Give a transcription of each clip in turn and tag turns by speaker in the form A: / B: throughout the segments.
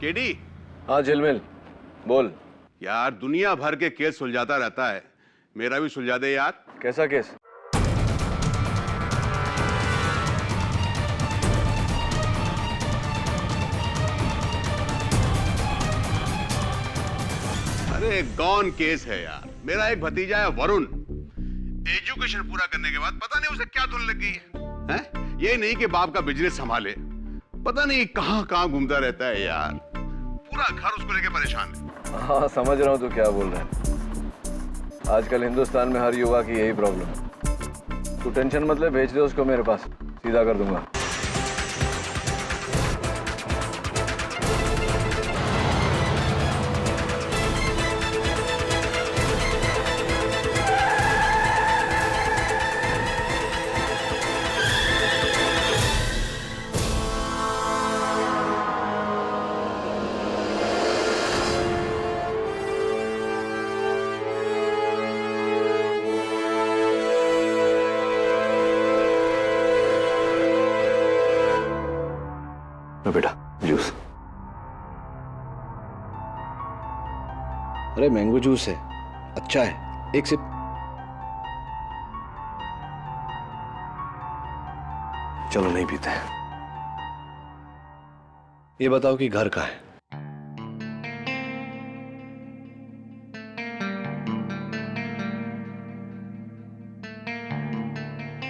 A: KD.
B: हाँ झिलमिल, बोल।
A: यार दुनिया भर के केस सुलझाता रहता है, मेरा भी सुलझा दे यार।
B: कैसा केस?
A: अरे गॉन केस है यार। मेरा एक भतीजा है वरुण, एजुकेशन पूरा करने के बाद पता नहीं उसे क्या धुन लग गई है? ये नहीं कि बाप का बिजनेस संभाले, पता नहीं कहां कहां घूमता रहता है यार। पूरा घर उसको लेके परेशान है।
B: हाँ समझ रहा हूँ तू क्या बोल रहा है। आजकल हिंदुस्तान में हर युवा की यही प्रॉब्लम है। तू टेंशन मत ले, भेज दे उसको मेरे पास, सीधा कर दूंगा। बेटा जूस।
C: अरे मैंगो जूस है, अच्छा है, एक सिप।
B: चलो नहीं पीते।
C: ये बताओ कि घर कहाँ है?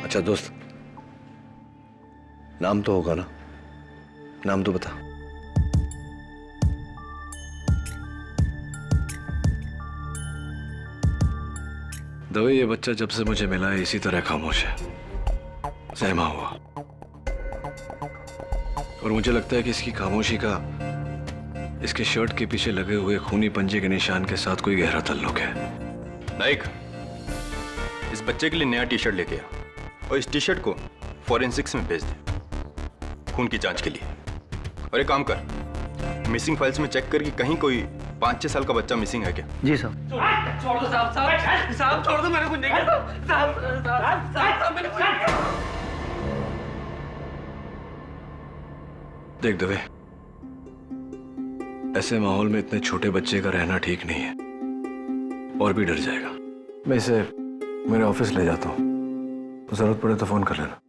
C: अच्छा दोस्त, नाम तो होगा ना? नाम तो बता। दवे, ये बच्चा जब से मुझे मिला है इसी तरह खामोश है, सहमा हुआ। और मुझे लगता है कि इसकी खामोशी का इसके शर्ट के पीछे लगे हुए खूनी पंजे के निशान के साथ कोई गहरा ताल्लुक है।
D: नाइक, इस बच्चे के लिए नया टी शर्ट लेके आ और इस टी शर्ट को फॉरेंसिक्स में भेज दे खून की जांच के लिए। और एक काम कर, मिसिंग फाइल्स में चेक कर कि कहीं कोई 5-6 साल का बच्चा मिसिंग है क्या?
E: जी साहब। छोड़ दो साहब, साहब छोड़ दो, मैंने कुछ नहीं किया साहब, मैंने कुछ नहीं किया।
C: देख दवे, ऐसे माहौल में इतने छोटे बच्चे का रहना ठीक नहीं है, और भी डर जाएगा। मैं इसे मेरे ऑफिस ले जाता हूँ, जरूरत पड़े तो फोन कर लेना।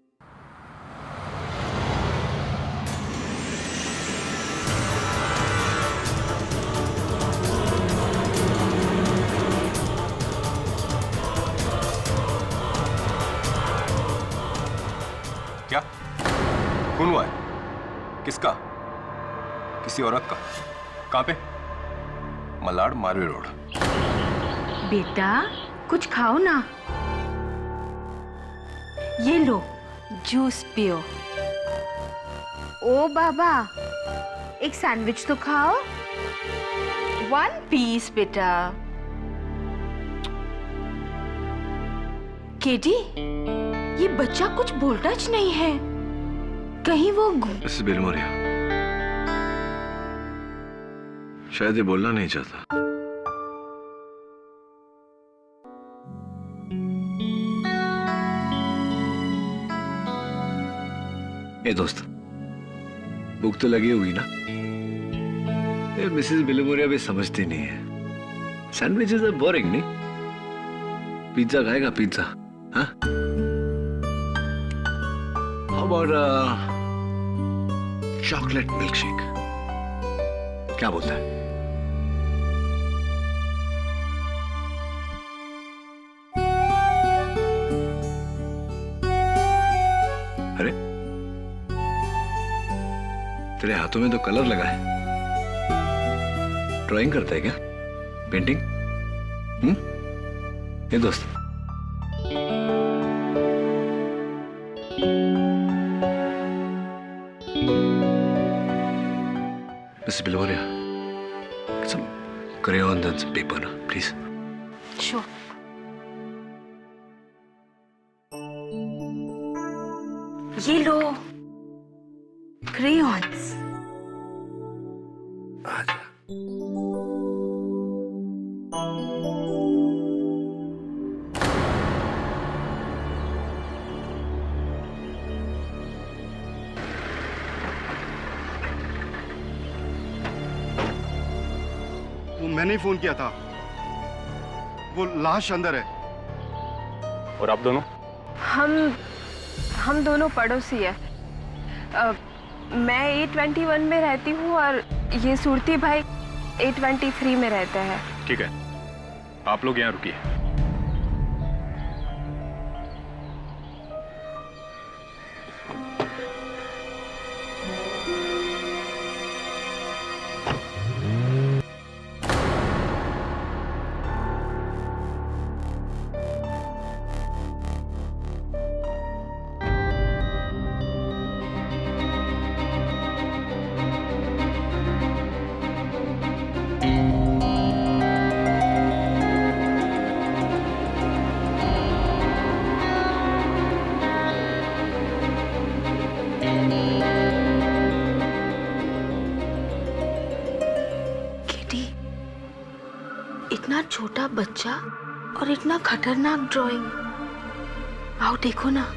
D: क्या खून हुआ है? किसका? किसी औरत का? कहां पे? मलाड मारवी रोड।
F: बेटा कुछ खाओ ना, ये लो जूस पियो। ओ बाबा, एक सैंडविच तो खाओ, 1 पीस बेटा। केटी, ये बच्चा कुछ बोलता ज नहीं है, कहीं वो
C: मिसेस बिलमोरिया, शायद ये बोलना नहीं चाहता। ए दोस्त, भूख तो लगी हुई ना? ये मिसेस बिलमोरिया भी समझती नहीं है। सैंडविचेस आर बोरिंग नहीं? पिज्जा खाएगा? पिज्जा? हाँ? How about chocolate milkshake? क्या बोलता है? अरे तेरे हाथों में तो कलर लगा है, ड्राइंग करता है क्या? पेंटिंग? ये दोस्त, Miss Biloria, get some crayons and some paper, na, please.
F: Sure. ये लो crayons.
C: आजा।
G: मैंने ही फोन किया था। वो लाश अंदर है।
D: और आप दोनों?
H: हम दोनों पड़ोसी है। मैं A21 में रहती हूँ और ये सुरती भाई A23 में रहते हैं।
D: ठीक है, आप लोग यहाँ रुकिए।
F: किटी, इतना छोटा बच्चा और इतना खतरनाक ड्राइंग। आओ देखो ना।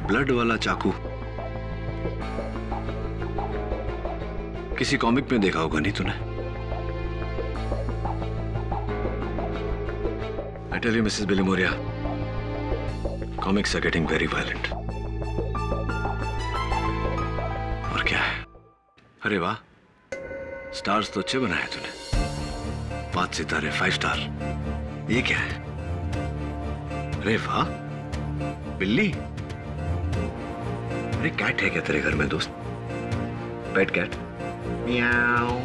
C: ब्लड वाला चाकू किसी कॉमिक में देखा होगा नहीं तूने? I tell you, Mrs. Bilimoria, comics are getting very violent. और क्या है? अरे वाह, स्टार्स तो अच्छे बनाए तूने। 5 सितारे, 5 स्टार। ये क्या है? अरे वाह, बिल्ली। अरे कैट है क्या तेरे घर में दोस्त? पेट कैट? म्याऊ।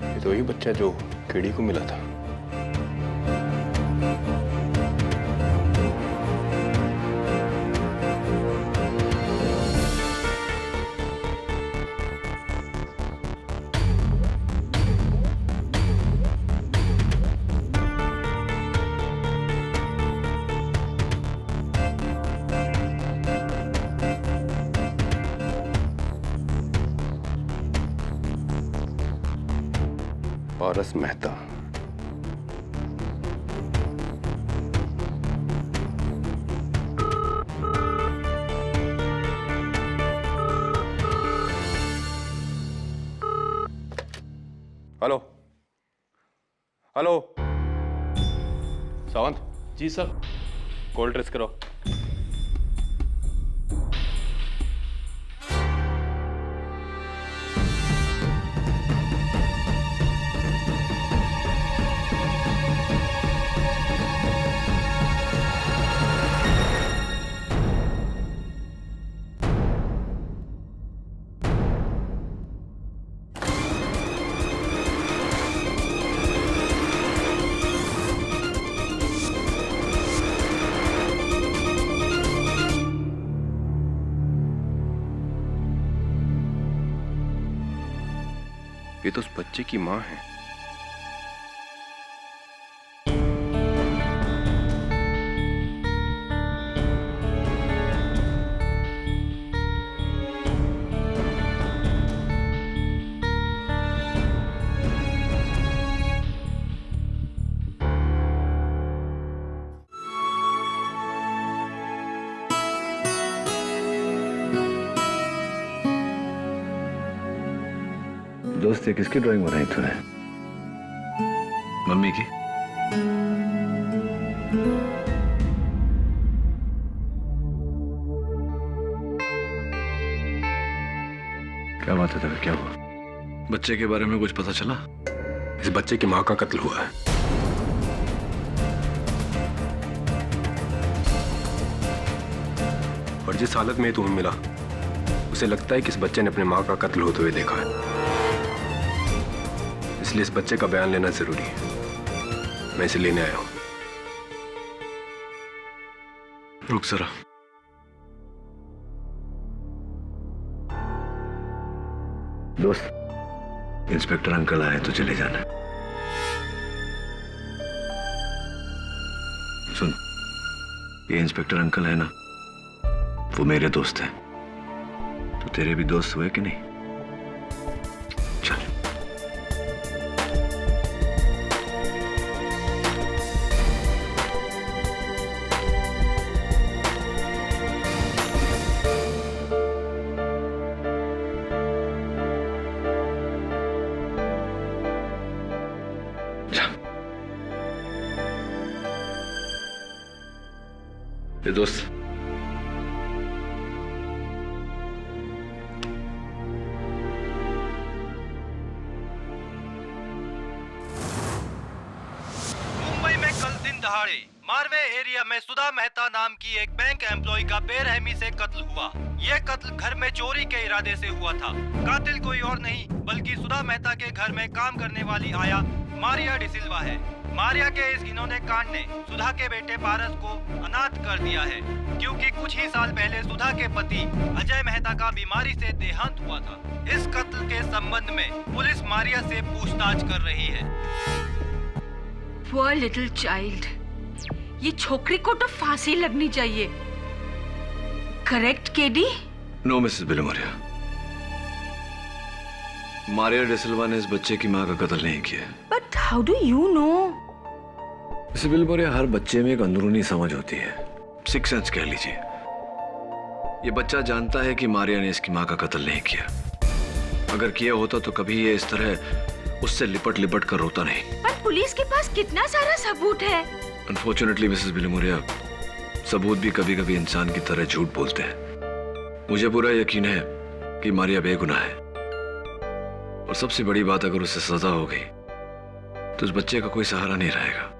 D: ये तो वही बच्चा जो कीड़ी को मिला था। पारस मेहता। Hello hello, Sawant.
E: जी सर।
D: कॉल ट्रेस करो। ये तो उस बच्चे की माँ है।
C: दोस्त, ये किसकी ड्राइंग बनाई तूने? मम्मी की? क्या बात है तेरे, क्या हुआ? बच्चे के बारे में कुछ पता चला?
D: इस बच्चे की माँ का कत्ल हुआ है। और जिस हालत में तुम्हें मिला उसे लगता है कि इस बच्चे ने अपने माँ का कत्ल होते हुए देखा है, इसलिए इस बच्चे का बयान लेना जरूरी है। मैं इसे लेने आया हूं।
C: रुक जरा। दोस्त, इंस्पेक्टर अंकल आए तो चले जाना। सुन, ये इंस्पेक्टर अंकल है ना, वो मेरे दोस्त हैं। तो तेरे भी दोस्त हुए कि नहीं? चल। ये दोस्त,
I: मुंबई में कल दिन दहाड़े मारवे एरिया में सुधा मेहता नाम की एक बैंक एम्प्लॉय का बेरहमी से कत्ल हुआ। यह कत्ल घर में चोरी के इरादे से हुआ था। कातिल कोई और नहीं बल्कि सुधा मेहता के घर में काम करने वाली आया मारिया डिसिल्वा है। मारिया के इस घिनौने कांड ने सुधा के बेटे पारस को अनाथ कर दिया है, क्योंकि कुछ ही साल पहले सुधा के पति अजय मेहता का बीमारी से देहांत हुआ था। इस कत्ल के संबंध में पुलिस मारिया से पूछताछ कर रही है।
F: Poor little child. ये छोकरी को तो फांसी लगनी चाहिए। Correct KD?
C: No Mrs Bilimoria, Maria D'Silva ने इस बच्चे की मां का कत्ल नहीं किया।
F: But how do you know?
C: Mrs Bilimoria, हर बच्चे में एक अंदरूनी समझ होती है, सिक्स सेंस कह लीजिए। ये बच्चा जानता है कि मारिया ने इसकी मां का कत्ल नहीं किया। अगर किया होता तो कभी ये इस तरह उससे लिपट लिपट कर रोता नहीं।
F: पर पुलिस के पास कितना सारा सबूत है।
C: अनफॉर्चुनेटली मिसेस बिलमोरिया, सबूत भी कभी कभी इंसान की तरह झूठ बोलते हैं। मुझे पूरा यकीन है कि मारिया बेगुनाह है, और सबसे बड़ी बात, अगर उसे सजा हो गई तो उस बच्चे का कोई सहारा नहीं रहेगा।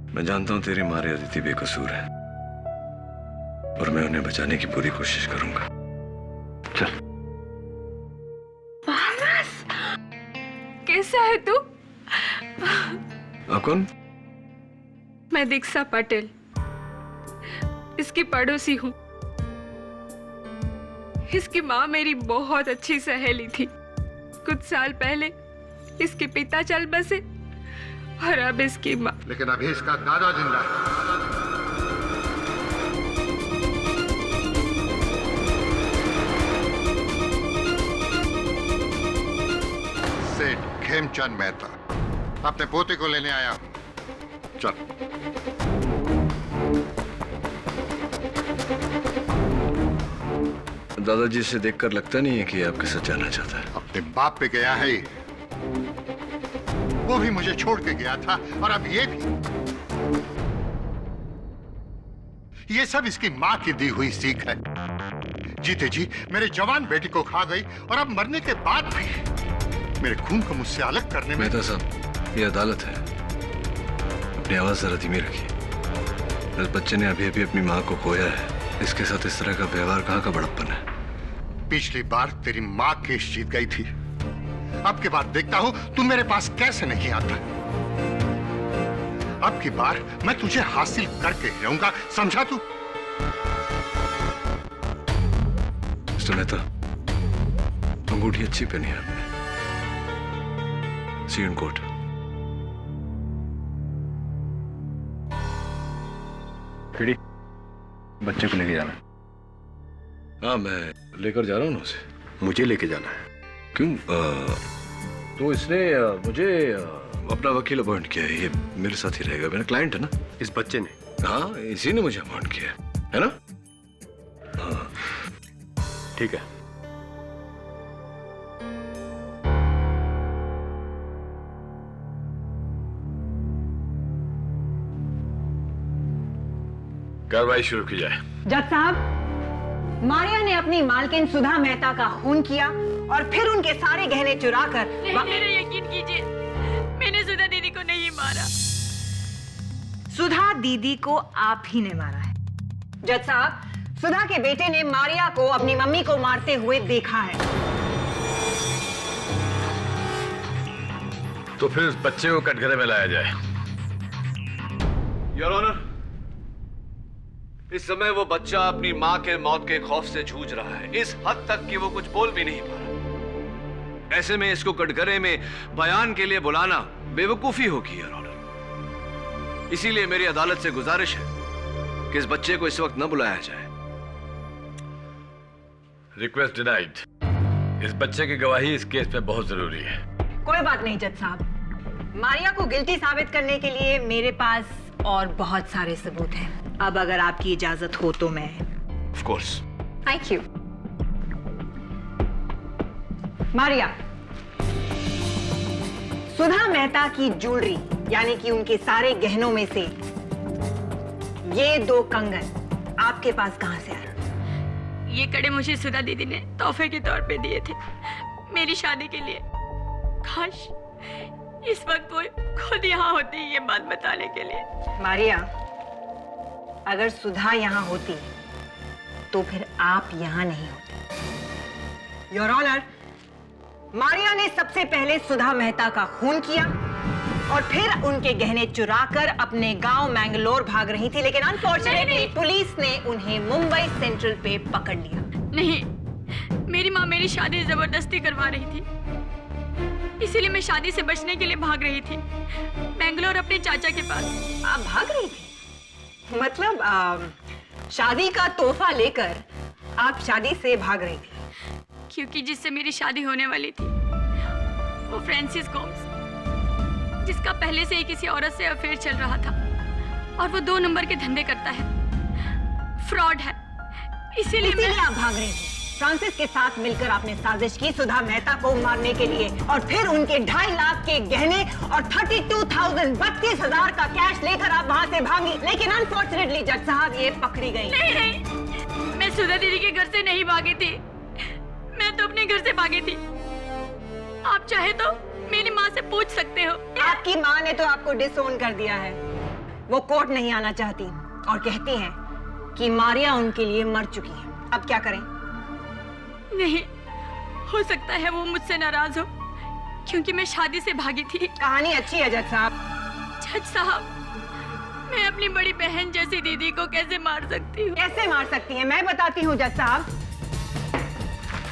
C: मैं जानता हूं तेरी माँ अदिति बेकसूर है, और मैं उन्हें बचाने की पूरी कोशिश करूंगा। चल।
H: पारस, कैसा है तू?
C: आप कौन?
H: मैं दीक्षा पटेल, इसकी पड़ोसी हूँ। इसकी माँ मेरी बहुत अच्छी सहेली थी। कुछ साल पहले इसके पिता चल बसे और अब इसकी माँ।
G: लेकिन अभी इसका दादा जिंदा है। सेठ खेमचंद मेहता, अपने पोते को लेने आया हूं। चल।
C: दादाजी से देखकर लगता नहीं है कि आपके साथ जाना चाहता है।
G: अपने बाप पे गया है, वो भी मुझे छोड़ के गया था, और अब ये भी। ये सब इसकी माँ की दी हुई सीख है। जीते जी मेरे जवान बेटी को खा गई, और अब मरने के बाद भी मेरे खून को मुझसे अलग करने में।
C: मेहता साहब, ये अदालत है, अपनी आवाज जरा धीमी रखिए। इस बच्चे ने अभी अभी अपनी माँ को खोया है, इसके साथ इस तरह का व्यवहार कहाँ का बड़प्पन है।
G: पिछली बार तेरी माँ केस जीत गई थी, अब की बार देखता हूं तू मेरे पास कैसे नहीं आता। अब की बार मैं तुझे हासिल करके ही रहूंगा, समझा तू?
C: मिस्टर मेहता, अंगूठी अच्छी पहनी है आपने। सी यू इन कोर्ट।
B: खिड़ी, बच्चे को लेके जाना।
C: हाँ, मैं लेकर जा रहा हूँ ना उसे।
D: मुझे लेके जाना है।
C: क्यों? तो इसने मुझे अपना वकील अपॉइंट किया है, ये मेरे साथ ही रहेगा, मेरा क्लाइंट है ना।
D: इस बच्चे ने?
C: हाँ, इसी ने मुझे अपॉइंट किया है ना। हाँ।
D: ठीक है,
C: कार्रवाई शुरू की जाए।
J: जज साहब, मारिया ने अपनी मालकिन सुधा मेहता का खून किया और फिर उनके सारे गहने चुराकर
K: मेरा यकीन कीजिए, मैंने सुधा दीदी को नहीं मारा।
J: सुधा दीदी को आप ही ने मारा है। जज साहब, सुधा के बेटे ने मारिया को अपनी मम्मी को मारते हुए देखा है।
C: तो फिर उस बच्चे को कटघरे में लाया जाए।
B: योर ऑनर, इस समय वो बच्चा अपनी मां के मौत के खौफ से जूझ रहा है, इस हद तक कि वो कुछ बोल भी नहीं पा रहा। ऐसे में इसको कटघरे में बयान के लिए बुलाना बेवकूफी होगी योर ऑनर। इसीलिए मेरी अदालत से गुजारिश है कि इस बच्चे को इस वक्त न बुलाया जाए।
C: Request denied. इस बच्चे की गवाही इस केस में बहुत जरूरी है।
J: कोई बात नहीं जज साहब, मारिया को गिल्टी साबित करने के लिए मेरे पास और बहुत सारे सबूत हैं। अब अगर आपकी इजाजत हो तो मैं।
B: Of course.
J: Thank you. Maria, Sudha Mehta की ज्वेलरी यानी कि उनके सारे गहनों में से ये 2 कंगन आपके पास कहां से आए?
K: ये कड़े मुझे सुधा दीदी ने तोहफे के तौर पे दिए थे मेरी शादी के लिए। काश इस वक्त वो खुद यहाँ होती ये बात बताने के लिए।
J: मारिया, अगर सुधा यहाँ होती तो फिर आप यहाँ नहीं होते। योर ऑनर, मारिया ने सबसे पहले सुधा मेहता का खून किया और फिर उनके गहने चुराकर अपने गांव मैंगलोर भाग रही थी, लेकिन अनफॉर्चुनेटली पुलिस ने उन्हें मुंबई सेंट्रल पे पकड़ लिया।
K: नहीं, मेरी माँ मेरी शादी जबरदस्ती करवा रही थी, इसीलिए मैं शादी से बचने के लिए भाग रही थी बेंगलोर अपने चाचा के पास।
J: आप भाग रही थी? मतलब शादी का तोहफा लेकर आप शादी से भाग रही थी?
K: क्योंकि जिससे मेरी शादी होने वाली थी वो फ्रांसिस गोम्स, जिसका पहले से ही किसी औरत से अफेयर चल रहा था और वो 2 नंबर के धंधे करता है, फ्रॉड है। इसीलिए
J: आप भाग रही थी। फ्रांसिस के साथ मिलकर आपने साजिश की सुधा मेहता को मारने के लिए और फिर उनके 2.5 लाख के गहने और 32,000 का कैश लेकर आप वहां से भागी, लेकिन अनफॉर्चुनेटली जज साहब ये पकड़ी गई।
K: नहीं, मैं सुधा दीदी के घर से नहीं भागी थी, मैं तो अपने घर से भागी थी। आप चाहे तो मेरी माँ से पूछ सकते हो।
J: आपकी माँ ने तो आपको डिसोन कर दिया है। वो कोर्ट नहीं आना चाहती और कहती हैं कि मारिया उनके लिए मर चुकी है। अब क्या करें?
K: नहीं, हो सकता है वो मुझसे नाराज हो क्योंकि मैं शादी से भागी थी।
J: कहानी अच्छी है जज साहब।
K: जज साहब, मैं अपनी बड़ी बहन जैसी दीदी को कैसे मार सकती हूँ?
J: कैसे मार सकती हैं? मैं बताती हूँ जज साहब।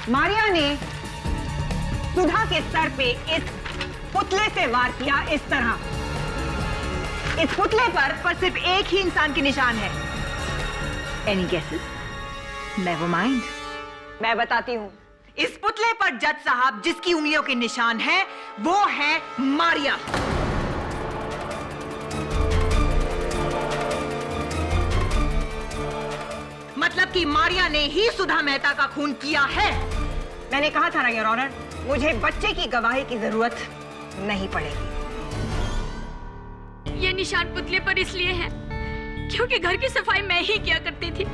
J: मारिया ने सुधा के सर पे इस पुतले से वार किया, इस तरह। इस पुतले पर सिर्फ एक ही इंसान के निशान है। Any guesses? Never mind. मैं बताती हूँ। इस पुतले पर जज साहब जिसकी उंगलियों के निशान है वो है मारिया। मतलब कि मारिया ने ही सुधा मेहता का खून किया है। मैंने कहा था ना योर ऑनर, मुझे बच्चे की गवाही की जरूरत नहीं पड़ेगी।
K: ये निशान पुतले पर इसलिए है क्योंकि घर की सफाई मैं ही किया करती थी।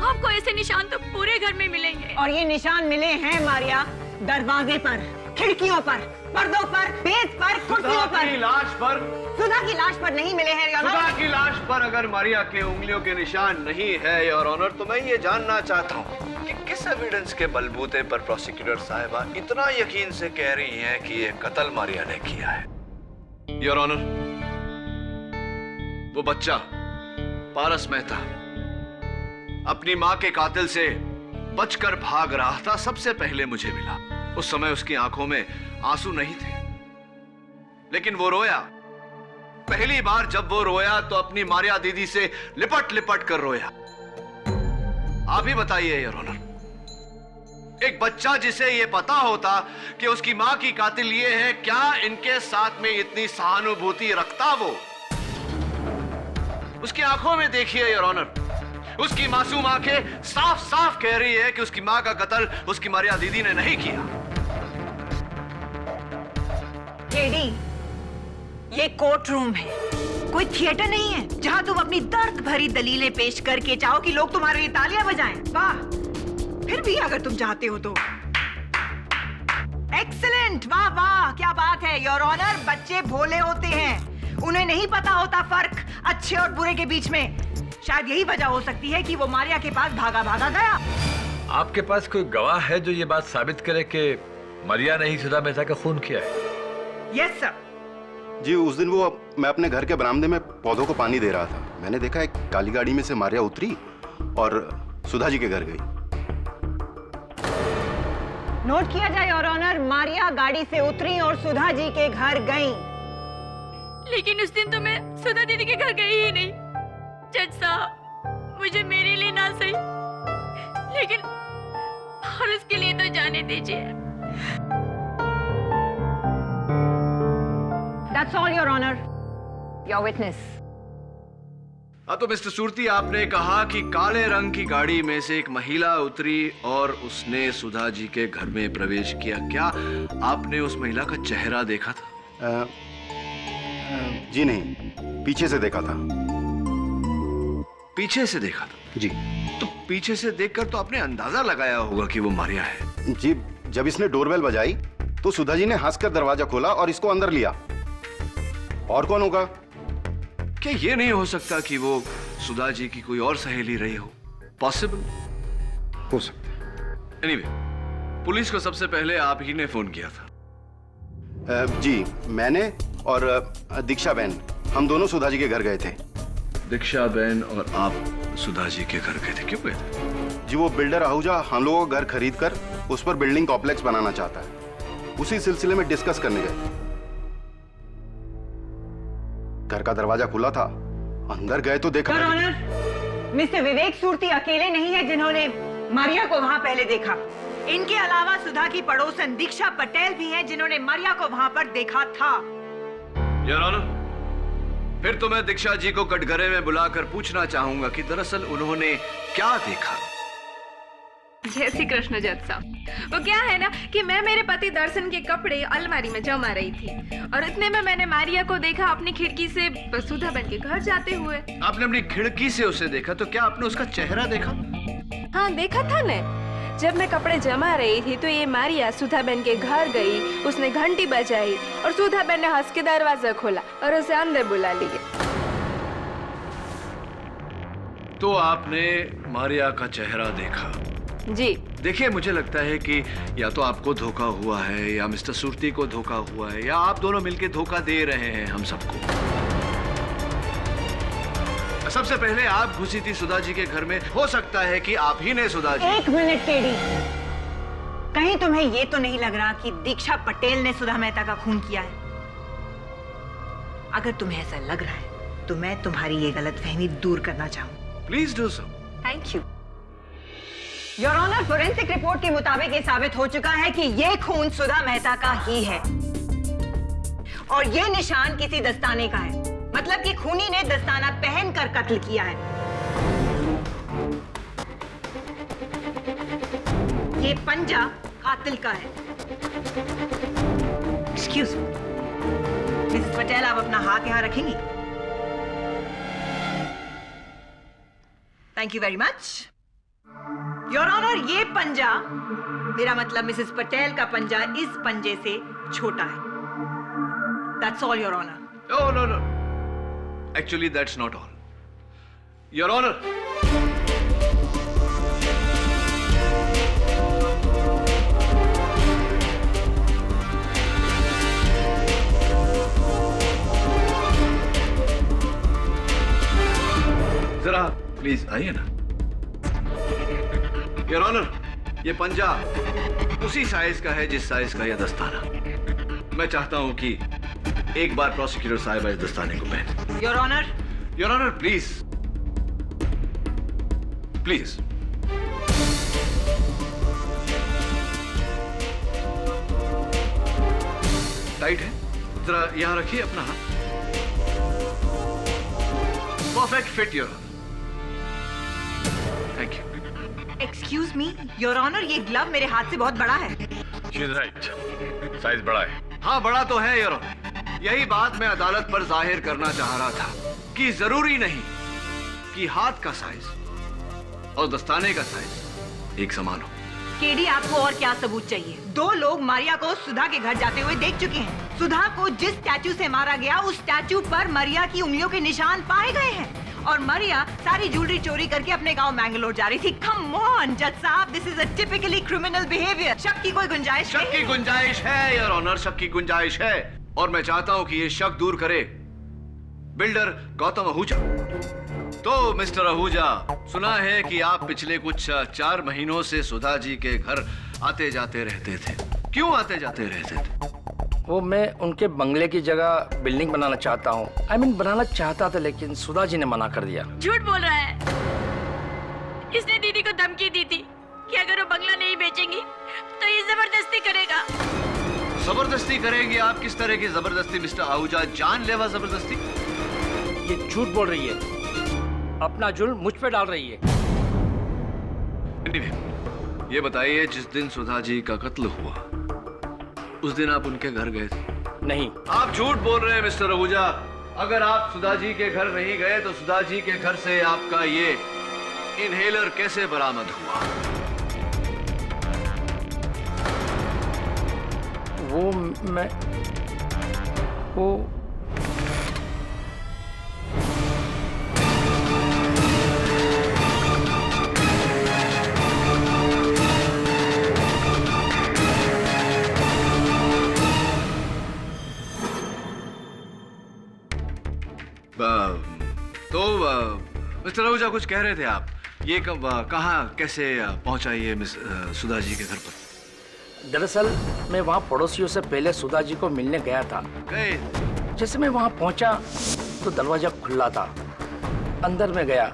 K: आपको ऐसे निशान तो पूरे घर में मिलेंगे।
J: और ये निशान मिले हैं मारिया दरवाजे पर, खिड़कियों पर, पर्दों पर, मेज पर, कुर्सियों पर।
B: लाश पर?
J: सुधा की लाश पर नहीं मिले हैं योर ऑनर।
B: सुधा की लाश पर अगर मारिया के उंगलियों के निशान नहीं है योर ऑनर, तो मैं ये जानना चाहता हूँ कि किस एविडेंस के बलबूते पर प्रोसिक्यूटर साहिबा इतना यकीन से कह रही हैं कि ये कत्ल मारिया ने किया है। योर ऑनर, वो बच्चा पारस मेहता अपनी मां के कातिल से बचकर भाग रहा था, सबसे पहले मुझे मिला। उस समय उसकी आंखों में आंसू नहीं थे, लेकिन वो रोया। पहली बार जब वो रोया तो अपनी मारिया दीदी से लिपट लिपट कर रोया। आप ही बताइए योर ऑनर, एक बच्चा जिसे ये पता होता कि उसकी मां की कातिल ये है, क्या इनके साथ में इतनी सहानुभूति रखता? वो उसकी आंखों में देखिए योर ऑनर, उसकी मासूम आंखें साफ साफ कह रही है कि उसकी मां का कत्ल उसकी मारिया दीदी ने नहीं किया।
J: केडी, ये कोर्ट रूम है, कोई थिएटर नहीं है जहां तुम अपनी दर्द भरी दलीलें पेश करके चाहो कि लोग तुम्हारे लिए तालियां बजाएं। वाह, फिर भी अगर तुम चाहते हो तो। एक्सीलेंट, वाह वाह, क्या बात है योर ऑनर। बच्चे भोले होते हैं, उन्हें नहीं पता होता फर्क अच्छे और बुरे के बीच में। शायद यही वजह हो सकती है कि वो मारिया के पास भागा भागा गया।
L: आपके पास कोई गवाह है जो ये बात साबित करे कि मारिया ने ही सुधा मेहता का खून किया है?
J: Yes sir.
M: जी, उस दिन मैं अपने घर के बरामदे में पौधों को पानी दे रहा था। मैंने देखा एक काली गाड़ी में से मारिया उतरी और सुधा जी के घर गई।
J: नोट किया जाए योर ऑनर, मारिया गाड़ी से उतरी और सुधा जी के घर गई।
K: लेकिन उस दिन तो मैं सुधा दीदी के घर गई ही नहीं। जज साहब, मुझे मेरे लिए ना सही, लेकिन और उसके लिए तो जाने दीजिए।
J: That's all, Your Honor. Your witness.
B: हाँ, तो मिस्टर सूरती, आपने कहा कि काले रंग की गाड़ी में से एक महिला उतरी और उसने सुधा जी के घर में प्रवेश किया। क्या आपने उस महिला का चेहरा देखा था?
M: जी नहीं, पीछे से देखा था।
B: पीछे से देखा था?
M: जी।
B: तो पीछे से देखकर तो आपने अंदाजा लगाया होगा कि वो मारिया है।
M: जी, जब इसने डोरबेल बजाई तो सुधा जी ने हंसकर दरवाजा खोला और इसको अंदर लिया। और कौन होगा?
B: क्या ये नहीं हो सकता कि वो सुधा जी की कोई और सहेली रही हो? पॉसिबल
M: हो सकता।
B: एनीवे, पुलिस को सबसे पहले आप ही ने फोन किया था।
M: जी, मैंने और दीक्षा बहन, हम दोनों सुधा जी के घर गए थे।
B: दीक्षा बहन और आप सुधा जी के घर गए थे? क्यों गए थे?
M: जी, वो बिल्डर आहूजा हम लोगों का घर खरीद कर उस पर बिल्डिंग कॉम्प्लेक्स बनाना चाहता है। उसी सिलसिले में डिस्कस करने गए। घर का दरवाजा खुला था, अंदर गए तो देखा।
J: योर ऑनर, मिस्टर विवेक सूरती अकेले नहीं है जिन्होंने मारिया को वहां पहले देखा। इनके अलावा सुधा की पड़ोसन दीक्षा पटेल भी हैं जिन्होंने मारिया को वहां पर देखा था।
B: योर ऑनर, फिर तो मैं दीक्षा जी को कटघरे में बुलाकर पूछना चाहूंगा कि दरअसल उन्होंने क्या देखा।
H: जय श्री कृष्ण जज साहब। वो क्या है ना कि मैं मेरे पति दर्शन के कपड़े अलमारी में जमा रही थी और इतने में मैंने मारिया को देखा अपनी खिड़की से सुधा बहन के घर जाते हुए।
B: आपने अपनी खिड़की से उसे देखा, तो क्या आपने उसका चेहरा देखा?
H: हाँ, देखा था ने। जब मैं कपड़े जमा रही थी तो ये मारिया सुधा बहन के घर गई, उसने घंटी बजाई और सुधा बहन ने हंस के दरवाजा खोला और उसे अंदर बुला लिया।
B: तो आपने मारिया का चेहरा देखा?
H: जी।
B: देखिए, मुझे लगता है कि या तो आपको धोखा हुआ है या मिस्टर सूरती को धोखा हुआ है या आप दोनों मिलकर धोखा दे रहे हैं हम सबको। सबसे पहले आप घुसी थी सुधा जी के घर में, हो सकता है कि आप ही ने सुधा जी।
J: एक मिनट टेडी, कहीं तुम्हें ये तो नहीं लग रहा कि दीक्षा पटेल ने सुधा मेहता का खून किया है? अगर तुम्हें ऐसा लग रहा है तो मैं तुम्हारी ये गलतफहमी दूर करना चाहूँ।
B: Please do so.
J: Thank you. Your honour, forensic report के मुताबिक ये साबित हो चुका है कि ये खून सुधा मेहता का ही है और ये निशान किसी दस्ताने का है। मतलब कि खूनी ने दस्ताना पहनकर कत्ल किया है। ये पंजा कातिल का है। एक्सक्यूज मी, मिसेस पटेल, आप अपना हाथ यहां रखेंगी? Thank you very much. Your honour, ये पंजा, मेरा मतलब मिसेस पटेल का पंजा, इस पंजे से छोटा है। That's all, Your Honor.
B: Oh, no, no. Actually, that's not all. Your Honor. जरा प्लीज आइए ना। योर ऑनर, ये पंजा उसी साइज का है जिस साइज का यह दस्ताना। मैं चाहता हूं कि एक बार प्रोसिक्यूटर साहिबा इस दस्ताने को पहने।
J: Your honour.
B: Your honour, please please. Tight है, जरा यहां रखिए अपना हाथ। Perfect fit your honour. Thank you.
J: Excuse me your honour, ये ग्लव मेरे हाथ से बहुत बड़ा है।
L: She's right. साइज बड़ा है।
B: हाँ, बड़ा तो है योर ऑनर। यही बात मैं अदालत पर जाहिर करना चाह रहा था कि जरूरी नहीं कि हाथ का साइज और दस्ताने का साइज एक समान हो।
J: केडी, आपको और क्या सबूत चाहिए? 2 लोग मारिया को सुधा के घर जाते हुए देख चुके हैं। सुधा को जिस स्टैचू से मारा गया, उस स्टैचू पर मारिया की उंगलियों के निशान पाए गए हैं। और मारिया सारी ज्वेलरी चोरी करके अपने गांव मैंगलोर जा रही थी। कम ऑन जज साहब, this is a typically criminal behaviour. शक की कोई गुंजाइश
B: शक की गुंजाइश है योर ऑनर, शक की गुंजाइश है। और मैं चाहता हूं कि ये शक दूर करे बिल्डर गौतम आहूजा। तो मिस्टर आहूजा, सुना है कि आप पिछले कुछ 4 महीनों से सुधा जी के घर आते जाते रहते थे। क्यों आते जाते रहते थे?
E: वो मैं उनके बंगले की जगह बिल्डिंग बनाना चाहता हूँ। I mean, बनाना चाहता था, लेकिन सुधा जी ने मना कर दिया।
K: झूठ बोल रहा है। इसने दीदी को धमकी दी थी कि अगर वो बंगला नहीं बेचेंगी तो ये जबरदस्ती करेगा।
B: जबरदस्ती करेंगे? आप किस तरह की जबरदस्ती मिस्टर आहूजा? जानलेवा जबरदस्ती?
E: ये झूठ बोल रही है, अपना जुल्म मुझ पे डाल रही है।
B: ये बताइए, जिस दिन सुधा जी का कत्ल हुआ उस दिन आप उनके घर गए थे?
E: नहीं।
B: आप झूठ बोल रहे हैं मिस्टर आहूजा। अगर आप सुधा जी के घर नहीं गए तो सुधा जी के घर से आपका ये इनहेलर कैसे बरामद हुआ?
E: वो
B: तो मिस्टर आहूजा, कुछ कह रहे थे आप। ये कब, कहाँ, कैसे पहुंचा ये मिस सुधा जी के घर पर?
E: दरअसल मैं वहाँ पड़ोसियों से पहले सुधा जी को मिलने गया था।
B: गए?
E: जैसे मैं वहाँ पहुँचा तो दरवाजा खुला था। अंदर में गया,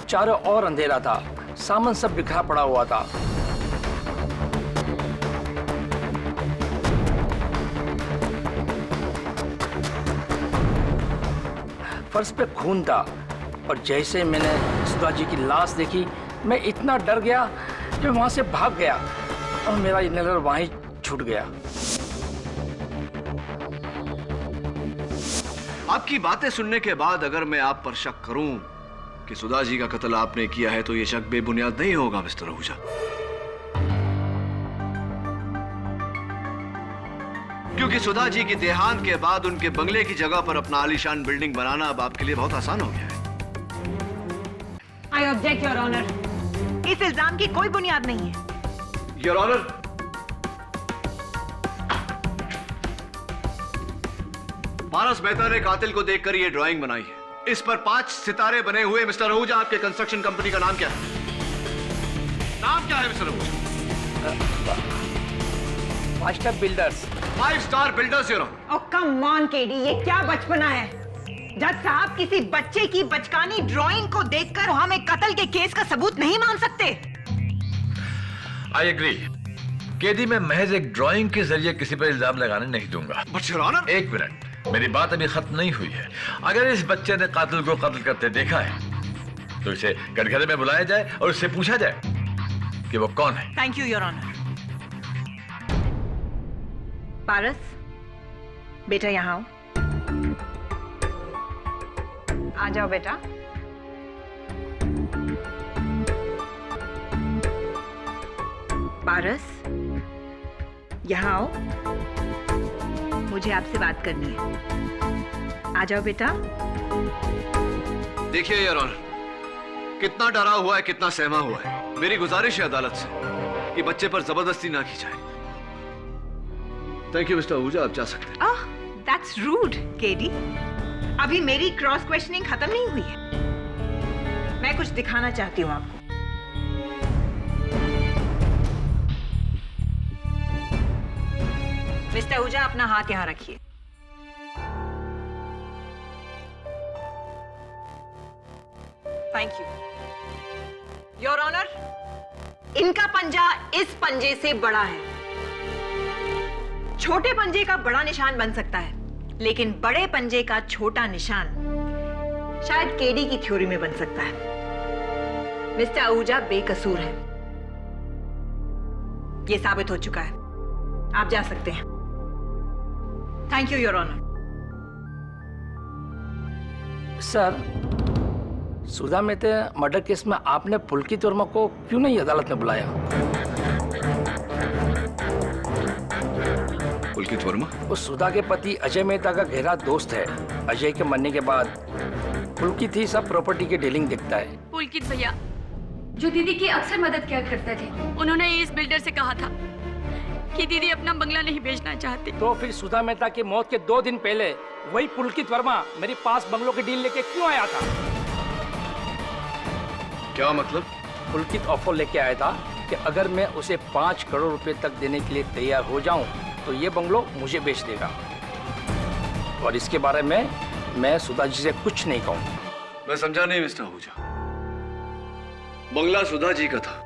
E: चारों ओर अंधेरा था, सामान सब बिखरा पड़ा हुआ था। फर्श पे खून था और जैसे मैंने सुधा जी की लाश देखी, मैं इतना डर गया कि मैं वहां से भाग गया और मेरा इनहेलर वहीं छूट गया।
B: आपकी बातें सुनने के बाद अगर मैं आप पर शक करूं कि सुधा जी का कत्ल आपने किया है तो यह शक बेबुनियाद नहीं होगा मिस्टर आहूजा। क्योंकि सुधा जी की देहांत के बाद उनके बंगले की जगह पर अपना आलीशान बिल्डिंग बनाना अब आपके लिए बहुत आसान हो गया है।
J: I object, Your Honor. इस इल्जाम की कोई बुनियाद नहीं है।
B: Your Honor, पारस मेहता ने कातिल को देखकर ये ड्राइंग बनाई है। इस पर 5 सितारे बने हुए। मिस्टर आहूजा, आपके कंस्ट्रक्शन कंपनी का नाम क्या है? नाम क्या है mister Ahuja?
E: 5 star builders.
B: 5 star builders, your honour.
J: Oh come on KD, ये क्या बचपना है? जज साहब, किसी बच्चे की बचकानी ड्राइंग को देखकर हम एक कत्ल के केस का सबूत नहीं मान सकते।
L: I agree. केडी, मैं महज एक ड्राइंग के जरिए किसी पर इल्जाम लगाने नहीं दूंगा।
B: बट योर ऑनर,
L: एक मिनट, मेरी बात अभी खत्म नहीं हुई है। अगर इस बच्चे ने कातिल को कत्ल करते देखा है तो इसे कटघरे में बुलाया जाए और उससे पूछा जाए कि वो कौन है।
J: Thank you your honour. Paras, बेटा यहाँ आओ। आ जाओ बेटा। पारस, यहाँ आओ, मुझे आपसे बात करनी है। आ जाओ बेटा।
B: देखिए योर ऑनर, कितना डरा हुआ है, कितना सहमा हुआ है। मेरी गुजारिश है अदालत से कि बच्चे पर जबरदस्ती ना की जाए। थैंक यू मिस्टर आहूजा, आप जा सकते हैं।
J: ओह, दैट्स रूड केडी। अभी मेरी क्रॉस क्वेश्चनिंग खत्म नहीं हुई है। मैं कुछ दिखाना चाहती हूँ आपको। मिस्टर आहूजा, अपना हाथ यहाँ रखिए। Thank you your honour. इनका पंजा इस पंजे से बड़ा है। छोटे पंजे का बड़ा निशान बन सकता है, लेकिन बड़े पंजे का छोटा निशान शायद केडी की थ्योरी में बन सकता है। मिस्टर आहूजा बेकसूर है, यह साबित हो चुका है। आप जा सकते हैं। Thank you your honour.
E: Sir, Sudha Mehta murder case में आपने पुलकित वर्मा को क्यों नहीं अदालत में बुलाया?
B: पुलकित वर्मा?
E: वो सुधा के पति अजय मेहता का गहरा दोस्त है। अजय के मरने के बाद पुलकित ही सब प्रॉपर्टी के डीलिंग देखता है।
K: पुलकित भैया जो दीदी की अक्सर मदद किया करते थे, उन्होंने इस बिल्डर से कहा था कि दीदी अपना बंगला नहीं बेचना चाहती।
E: तो फिर सुधा मेहता की मौत के 2 दिन पहले वही पुलकित वर्मा मेरे पास बंगलों की डील लेके क्यों आया था?
B: क्या मतलब?
E: पुलकित ऑफर लेके आया था कि अगर मैं उसे 5 करोड़ रुपए तक देने के लिए तैयार हो जाऊं तो ये बंगलो मुझे बेच देगा, और इसके बारे में मैं सुधा जी से कुछ नहीं कहूंगा।
B: मैं समझा नहीं मिस्टर आहूजा। बंगला सुधा जी का था,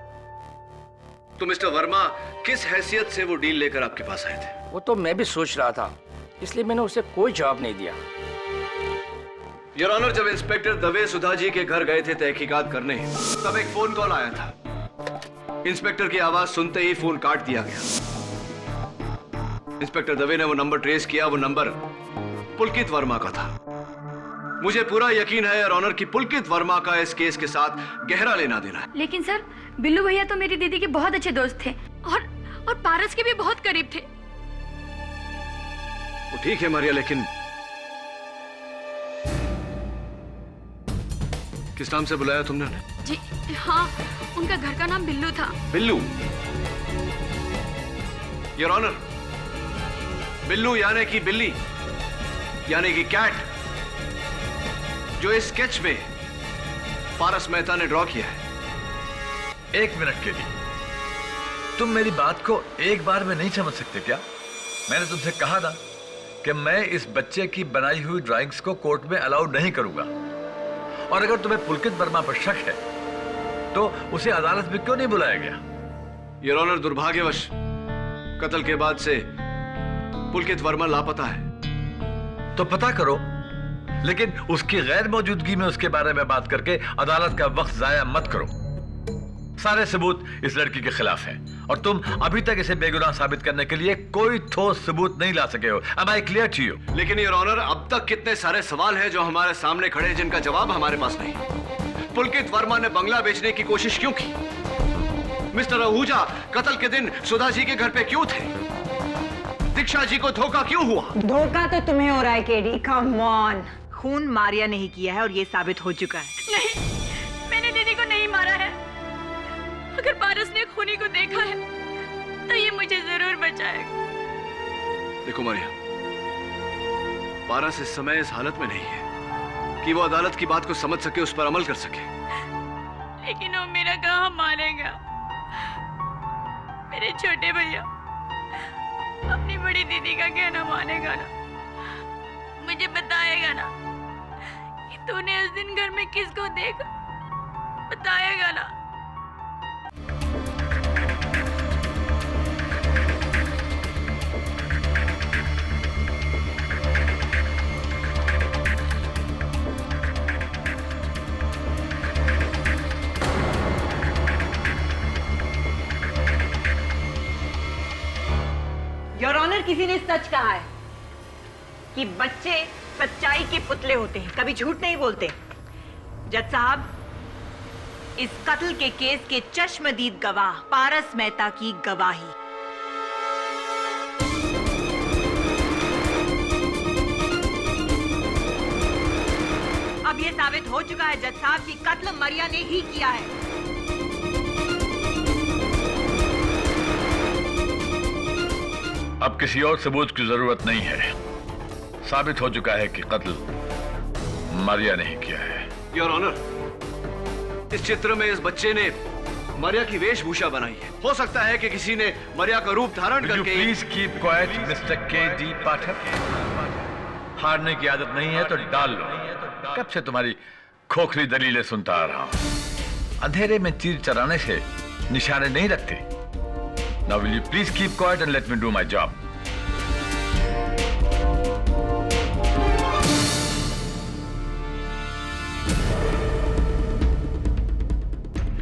B: तो मिस्टर वर्मा किस हैसियत से वो डील लेकर आपके पास आए थे?
E: वो तो मैं भी सोच रहा था, इसलिए मैंने उसे कोई जवाब नहीं दिया।
B: योर ऑनर, जब इंस्पेक्टर दवे सुधा जी के घर गए थे तहकीकात करने, तब एक फोन कॉल आया था। इंस्पेक्टर की आवाज सुनते ही फोन काट दिया गया। इंस्पेक्टर दवे ने वो नंबर ट्रेस किया। वो नंबर पुलकित वर्मा का था। मुझे पूरा यकीन है योर ऑनर कि पुलकित वर्मा का इस केस के साथ गहरा लेना देना है।
K: लेकिन सर, बिल्लू भैया तो मेरी दीदी के बहुत अच्छे दोस्त थे और पारस के भी बहुत करीब थे।
B: वो ठीक है मारिया, लेकिन किस नाम से बुलाया तुमने?
K: जी हाँ, उनका घर का नाम बिल्लू था।
B: बिल्लू? योर ऑनर, बिल्लू यानी कि बिल्ली, यानी कि कैट, जो इस स्केच में पारस मेहता ने ड्रॉ किया है।
L: 1 मिनट के लिए तुम मेरी बात को एक बार में नहीं समझ सकते क्या? मैंने तुमसे कहा था कि मैं इस बच्चे की बनाई हुई ड्राइंग्स को कोर्ट में अलाउड नहीं करूंगा, और अगर तुम्हें पुलकित वर्मा पर शक है तो उसे अदालत में क्यों नहीं बुलाया गया?
B: योर ऑनर, दुर्भाग्यवश कत्ल के बाद से पुलकित वर्मा लापता है।
L: तो पता करो, लेकिन उसकी गैर मौजूदगी में उसके बारे में बात करके अदालत का वक्त जाया मत करो। सारे सबूत इस लड़की के खिलाफ हैं और तुम अभी तक इसे बेगुनाह साबित करने के लिए कोई ठोस सबूत नहीं ला सके हो। Am I clear to you?
B: लेकिन योर ऑनर, अब तक कितने सारे सवाल हैं जो हमारे सामने खड़े हैं जिनका जवाब हमारे पास नहीं। पुलकित वर्मा ने बंगला बेचने की कोशिश क्यों की? मिस्टर आहूजा कत्ल के दिन सुधा जी के घर पे क्यों थे? दीक्षा जी को धोखा क्यों हुआ?
J: धोखा तो तुम्हें हो रहा है केडी, कम ऑन। खून मारिया नहीं किया है और ये साबित हो चुका है।
K: नहीं, मैंने दीदी को नहीं मारा है। अगर पारस ने खूनी को देखा है तो ये मुझे जरूर बचाएगा।
B: देखो मारिया, पारस इस समय इस हालत में नहीं है कि वो अदालत की बात को समझ सके, उस पर अमल कर सके।
K: लेकिन वो मेरा कहाँ मानेगा? मेरे छोटे भैया अपनी बड़ी दीदी का कहना मानेगा ना? मुझे बताएगा ना कि तूने उस दिन घर में किसको देखा? बताएगा ना?
J: योर ऑनर, किसी ने सच कहा है कि बच्चे सच्चाई के पुतले होते हैं, कभी झूठ नहीं बोलते। जज साहब, इस कत्ल के केस के चश्मदीद गवाह पारस मेहता की गवाही। अब यह साबित हो चुका है जज साहब कि कत्ल मारिया ने ही किया है।
L: अब किसी और सबूत की जरूरत नहीं है। साबित हो चुका है कि कत्ल मारिया ने ही किया है।
B: योर ऑनर, इस चित्र में इस बच्चे ने मारिया की वेशभूषा बनाई है। हो सकता है कि किसी ने मारिया का रूप धारण करके।
L: Please keep quiet mister KD. Pathak. हारने की आदत नहीं है तो डाल लो। कब से तुम्हारी खोखली दलीलें सुनता आ रहा हूं। अंधेरे में तीर चलाने से निशाने नहीं रखते। Now will you please keep quiet and let me do my job?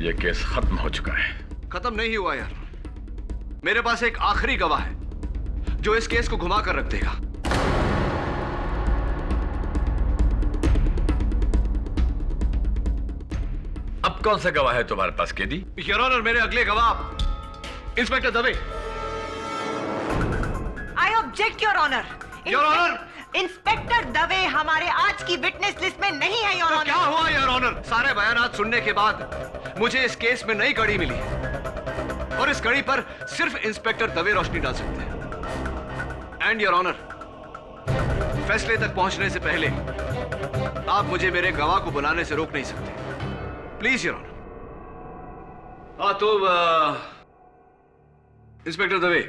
L: ये केस खत्म हो चुका है।
B: खत्म नहीं हुआ यार। मेरे पास एक आखिरी गवाह है जो इस केस को घुमा कर रख देगा।
L: अब कौन सा गवाह है तुम्हारे पास केडी?
B: योर ऑनर, मेरे अगले गवाह inspector Dave.
J: I object your honour.
B: Your honour,
J: inspector Dave हमारे आज की विटनेस लिस्ट में नहीं है योर ऑनर।
B: क्या हुआ योर ऑनर? सारे बयानात सुनने के बाद मुझे इस केस में नई कड़ी मिली है और इस कड़ी पर सिर्फ इंस्पेक्टर दवे रोशनी डाल सकते हैं। एंड योर ऑनर, फैसले तक पहुंचने से पहले आप मुझे मेरे गवाह को बुलाने से रोक नहीं सकते। Please your honour. हाँ तो इंस्पेक्टर दवे,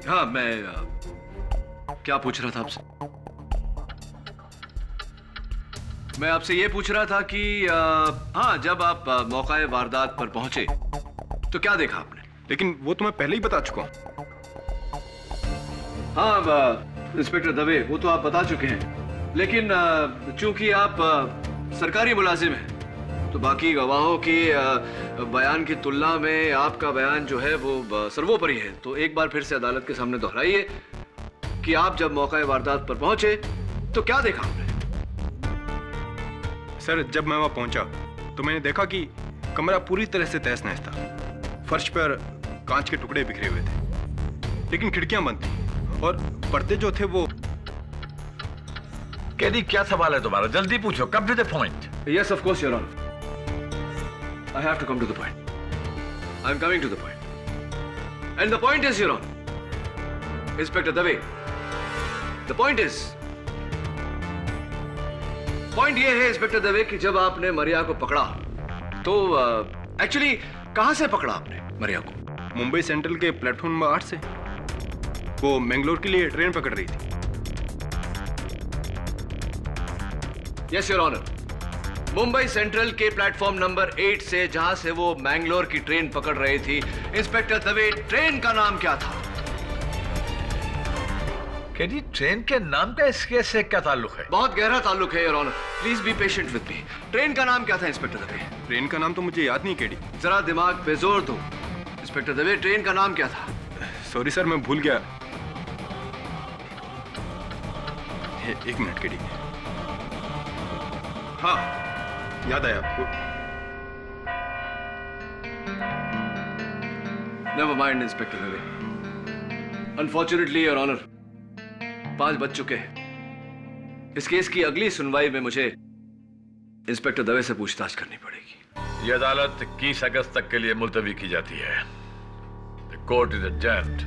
B: हाँ मैं क्या पूछ रहा था आपसे? मैं आपसे ये पूछ रहा था कि हाँ, जब आप मौका वारदात पर पहुंचे तो क्या देखा आपने?
D: लेकिन वो तो मैं पहले ही बता चुका हूं।
B: हाँ इंस्पेक्टर दवे, वो तो आप बता चुके हैं, लेकिन चूंकि आप सरकारी मुलाजिम हैं तो बाकी गवाहों के बयान की तुलना में आपका बयान जो है वो सर्वोपरि है। तो एक बार फिर से अदालत के सामने दोहराइए कि आप जब मौका वारदात पर पहुंचे तो क्या देखा आपने?
D: सर, जब मैं वहां पहुंचा तो मैंने देखा कि कमरा पूरी तरह से तहस नहस था। फर्श पर कांच के टुकड़े बिखरे हुए थे, लेकिन खिड़कियां बंद थी और पर्दे जो थे वो।
L: केडी, क्या सवाल है तुम्हारा? जल्दी पूछो, come to the point.
B: Yes, of course, Your Honor. I have to come to the point. I'm coming to the point. And the point is, Your Honor, Inspector Dave, the point is, point ये है inspector Dave कि जब आपने मरिया को पकड़ा तो actually कहां से पकड़ा आपने मरिया को?
D: मुंबई सेंट्रल के प्लेटफॉर्म नंबर 8 से। वो मैंगलोर के लिए ट्रेन पकड़ रही थी।
B: Yes your honour, Mumbai central के प्लेटफॉर्म नंबर 8 से, जहां से वो मैंगलोर की ट्रेन पकड़ रही थी। इंस्पेक्टर दवे, ट्रेन का नाम क्या था?
L: केडी, ट्रेन के नाम का इस केस से क्या ताल्लुक है?
B: बहुत गहरा ताल्लुक है your honour, please be patient with me. Train का नाम क्या था इंस्पेक्टर दवे?
D: ट्रेन का नाम तो मुझे याद नहीं केडी।
B: जरा दिमाग पे जोर दो इंस्पेक्टर दवे, ट्रेन का नाम क्या था?
D: सॉरी सर, मैं भूल गया। एक मिनट केडी। हाँ, याद आया आपको।
B: Never mind inspector Dave, unfortunately your honour 5 बज चुके हैं। इस केस की अगली सुनवाई में मुझे इंस्पेक्टर दवे से पूछताछ करनी पड़ेगी।
L: यह अदालत 21 अगस्त तक के लिए मुलतवी की जाती है। The court is adjourned.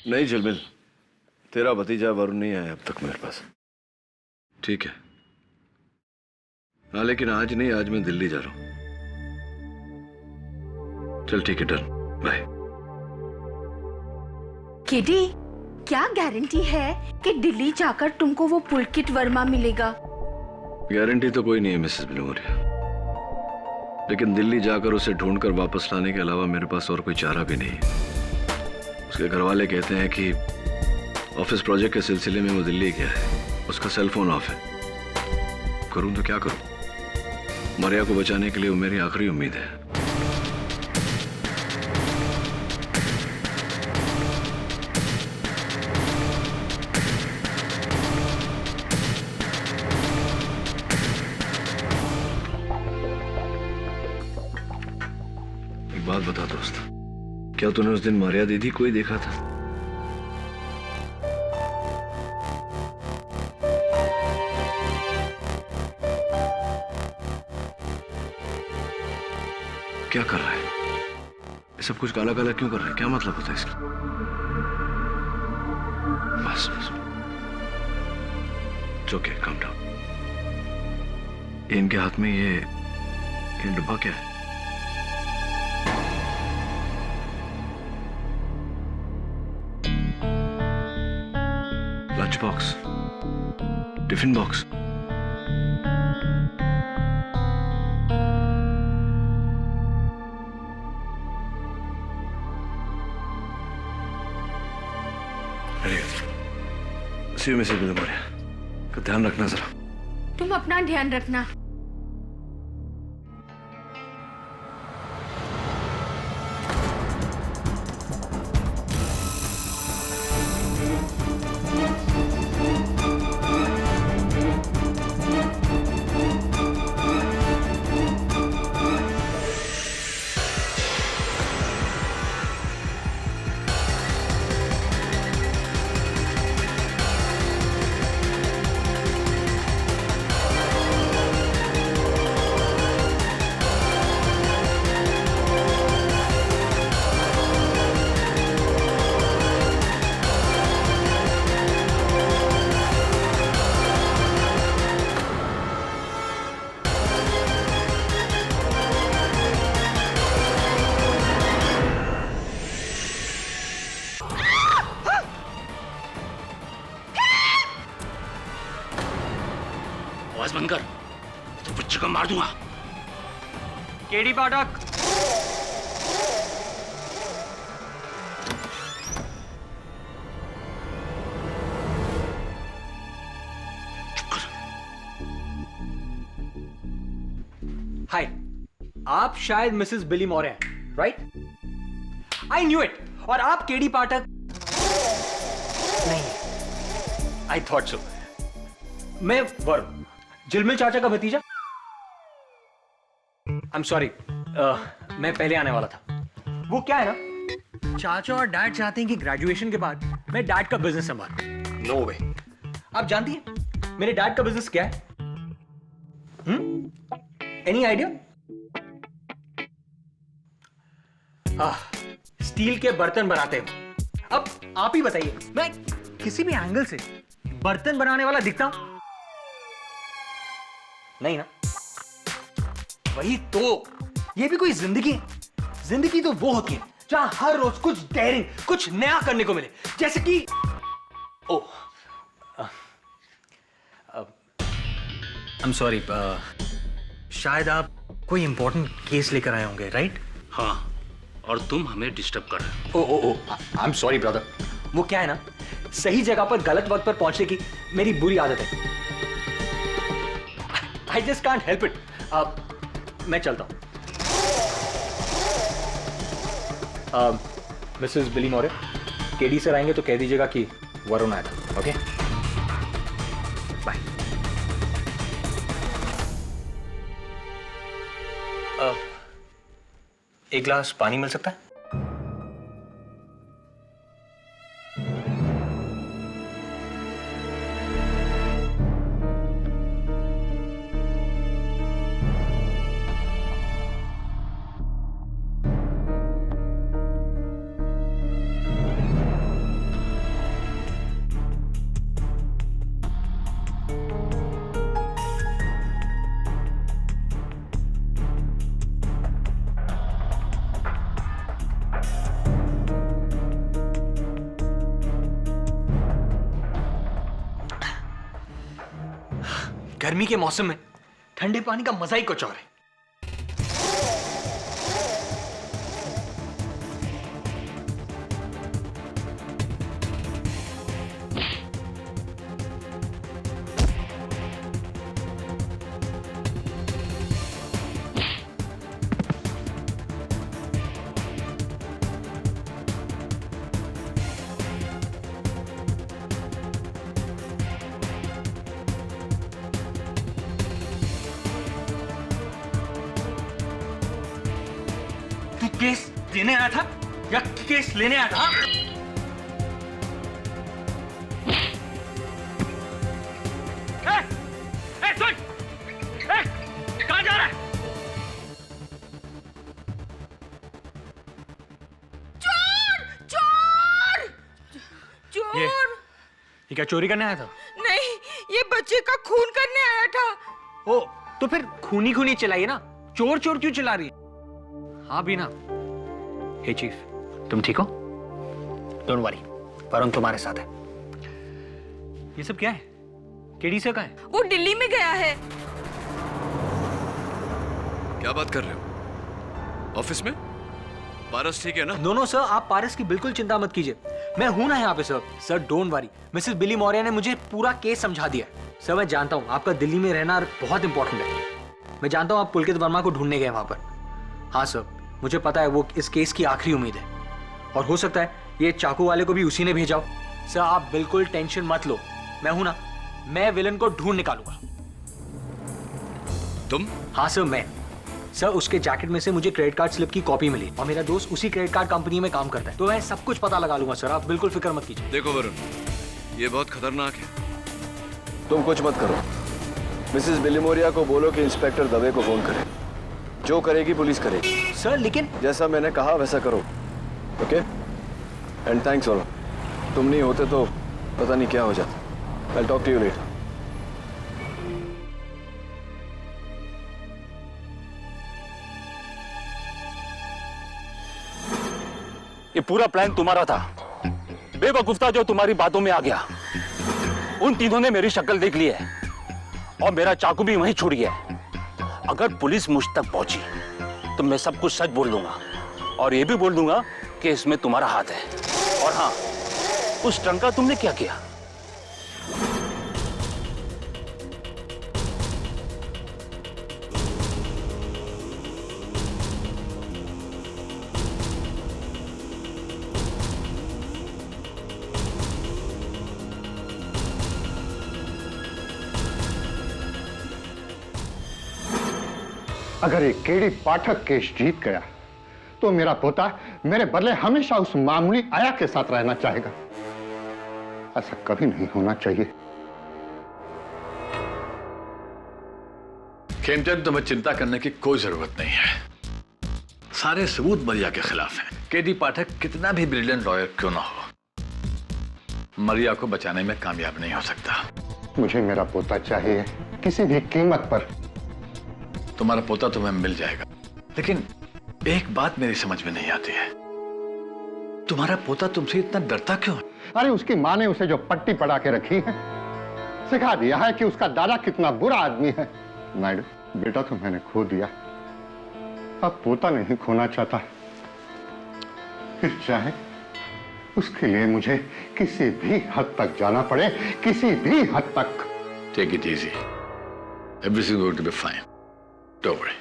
B: नहीं झलमिल, तेरा भतीजा वरुण नहीं आया अब तक मेरे पास। ठीक है, हाँ लेकिन आज नहीं, आज मैं दिल्ली जा रहा हूं। चल ठीक है, डन, बाय।
F: केडी, क्या गारंटी है कि दिल्ली जाकर तुमको वो पुलकित वर्मा मिलेगा?
B: गारंटी तो कोई नहीं है मिसेस बिलोरिया, लेकिन दिल्ली जाकर उसे ढूंढकर वापस लाने के अलावा मेरे पास और कोई चारा भी नहीं है। उसके घर वाले कहते हैं कि ऑफिस प्रोजेक्ट के सिलसिले में वो दिल्ली गया है, उसका सेल फोन ऑफ है। करूं तो क्या करूं? मरिया को बचाने के लिए वो मेरी आखिरी उम्मीद है। एक बात बता दोस्त, क्या तूने उस दिन मारिया दीदी को ही देखा था? क्या कर रहा है? ये सब कुछ काला काला क्यों कर रहा है? क्या मतलब होता है इसका? बस बस, ओके, काम डाउन। इनके हाथ में ये डब्बा क्या है? Lunch box, tiffin box.
C: See you Mrs Bilimoria, का ध्यान रखना जरा।
F: तुम अपना ध्यान रखना।
E: आवाज बंद कर, तो बच्चे को मार दूंगा।
I: केडी पाठक,
N: हाय, आप शायद मिसेस बिली मॉरे हैं, राइट? I knew it. और आप केडी पाठक नहीं? I thought so. मैं वरुण, जिलमिल चाचा का भतीजा। आई एम सॉरी, मैं पहले आने वाला था। वो क्या है ना, चाचा और डैड चाहते हैं कि ग्रेजुएशन के बाद मैं डैड का बिजनेस संभालूं। नो वे। आप जानती हैं मेरे डैड का बिजनेस क्या है? Any idea? स्टील के बर्तन बनाते हैं। अब आप ही बताइए, मैं किसी भी एंगल से बर्तन बनाने वाला दिखता हूं? नहीं ना? वही तो, ये भी कोई जिंदगी है? जिंदगी तो वो होती है जहां हर रोज कुछ डेयरिंग, कुछ नया करने को मिले। जैसे कि आई एम सॉरी, शायद आप कोई इंपॉर्टेंट केस लेकर आए होंगे, राइट?
E: हाँ, और तुम हमें डिस्टर्ब कर रहे हो।
N: ओ आई एम सॉरी ब्रदर। वो क्या है ना, सही जगह पर गलत वक्त पर पहुंचने की मेरी बुरी आदत है। I just can't help it. मैं चलता हूं। मिसेस बिली मॉरे, केडी सर आएंगे तो कह दीजिएगा कि वरुण आया था। Okay, bye. एक ग्लास पानी मिल सकता है? गर्मी के मौसम में ठंडे पानी का मजा ही कुछ और है। केस देने आया था या केस लेने आया था? सुन! कहां जा रहा है?
F: चोर! चोर! चोर!
N: ये क्या चोरी करने आया था?
F: नहीं, ये बच्चे का खून करने आया था।
N: ओ, तो फिर खूनी खूनी चलाइए ना। चोर चोर क्यों चिल्ला रही है? हाँ भी ना। हे चीफ, तुम ठीक हो? डोंट वरी, वरुण तुम्हारे साथ है। ये सब क्या है? केडी से कहाँ है?
F: वो दिल्ली में गया है।
B: क्या बात कर रहे हो? ऑफिस में? पारस ठीक है ना?
N: नो सर, आप पारस की बिल्कुल चिंता मत कीजिए, मैं हूं ना यहाँ पे sir. Sir don't worry, Mrs Bilimoria ने मुझे पूरा केस समझा दिया। सर मैं जानता हूँ आपका दिल्ली में रहना बहुत इंपॉर्टेंट है। मैं जानता हूँ आप पुलकित वर्मा को ढूंढने गए वहां पर। हाँ सर, मुझे पता है वो इस केस की आखिरी उम्मीद है, और हो सकता है ये चाकू वाले को भी उसी ने भेजा हो। सर आप बिल्कुल टेंशन मत लो, मैं हूं ना, मैं विलन को ढूंढ निकालूंगा।
B: तुम?
N: हाँ सर मैं। सर उसके जैकेट में से मुझे क्रेडिट कार्ड स्लिप की कॉपी मिली, और मेरा दोस्त उसी क्रेडिट कार्ड कंपनी में काम करता है, तो मैं सब कुछ पता लगा लूंगा सर, आप बिल्कुल फिक्र मत कीजिए।
B: देखो वरुण, ये बहुत खतरनाक है।
C: तुम कुछ मत करो, मिसेस बिली मौर्य को बोलो कि इंस्पेक्टर दवे को फोन करे, जो करेगी पुलिस करेगी।
N: सर लेकिन
C: जैसा मैंने कहा वैसा करो, ओके? एंड थैंक्स वरुण, तुम नहीं होते तो पता नहीं क्या हो जाता। I'll talk to you later.
O: ये पूरा प्लान तुम्हारा था, बेवकूफ था जो तुम्हारी बातों में आ गया। उन तीनों ने मेरी शक्ल देख ली है और मेरा चाकू भी वहीं छूट गया है। अगर पुलिस मुझ तक पहुंची तो मैं सब कुछ सच बोल दूंगा, और ये भी बोल दूंगा कि इसमें तुम्हारा हाथ है। और हाँ, उस ट्रंक का तुमने क्या किया?
G: अगर ये केडी पाठक केस जीत गया तो मेरा पोता मेरे बदले हमेशा उस मामूली आया के साथ रहना चाहेगा। ऐसा कभी नहीं होना चाहिए।
L: खेमचंद, तुम्हें चिंता करने की कोई जरूरत नहीं है। सारे सबूत मरिया के खिलाफ हैं। केडी पाठक कितना भी ब्रिलियंट लॉयर क्यों ना हो, मरिया को बचाने में कामयाब नहीं हो सकता।
G: मुझे मेरा पोता चाहिए, किसी भी कीमत पर।
L: तुम्हारा पोता तुम्हें मिल जाएगा, लेकिन एक बात मेरी समझ में नहीं आती है, तुम्हारा पोता तुमसे इतना डरता क्यों है?
G: अरे उसकी माँ ने उसे जो पट्टी पड़ा के रखी है, सिखा दिया है कि उसका दादा कितना बुरा आदमी है। नायडू, बेटा तो मैंने खो दिया, अब पोता नहीं खोना चाहता। फिर चाहे उसके लिए मुझे किसी भी हद तक जाना पड़े, किसी भी हद तक।
L: Take it easy, everything going to be fine, don't worry.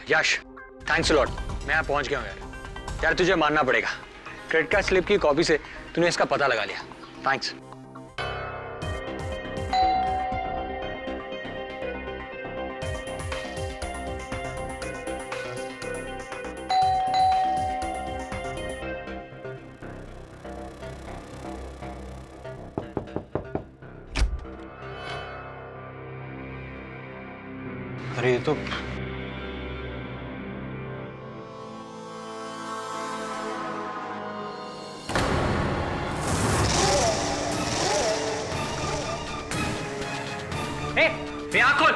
N: Yash, thanks a lot, मैं यहाँ पहुंच गया हूँ यार। यार तुझे मानना पड़ेगा, क्रेडिट कार्ड स्लिप की कॉपी से तूने इसका पता लगा लिया, थैंक्स। अरे ये तो आँख खोल।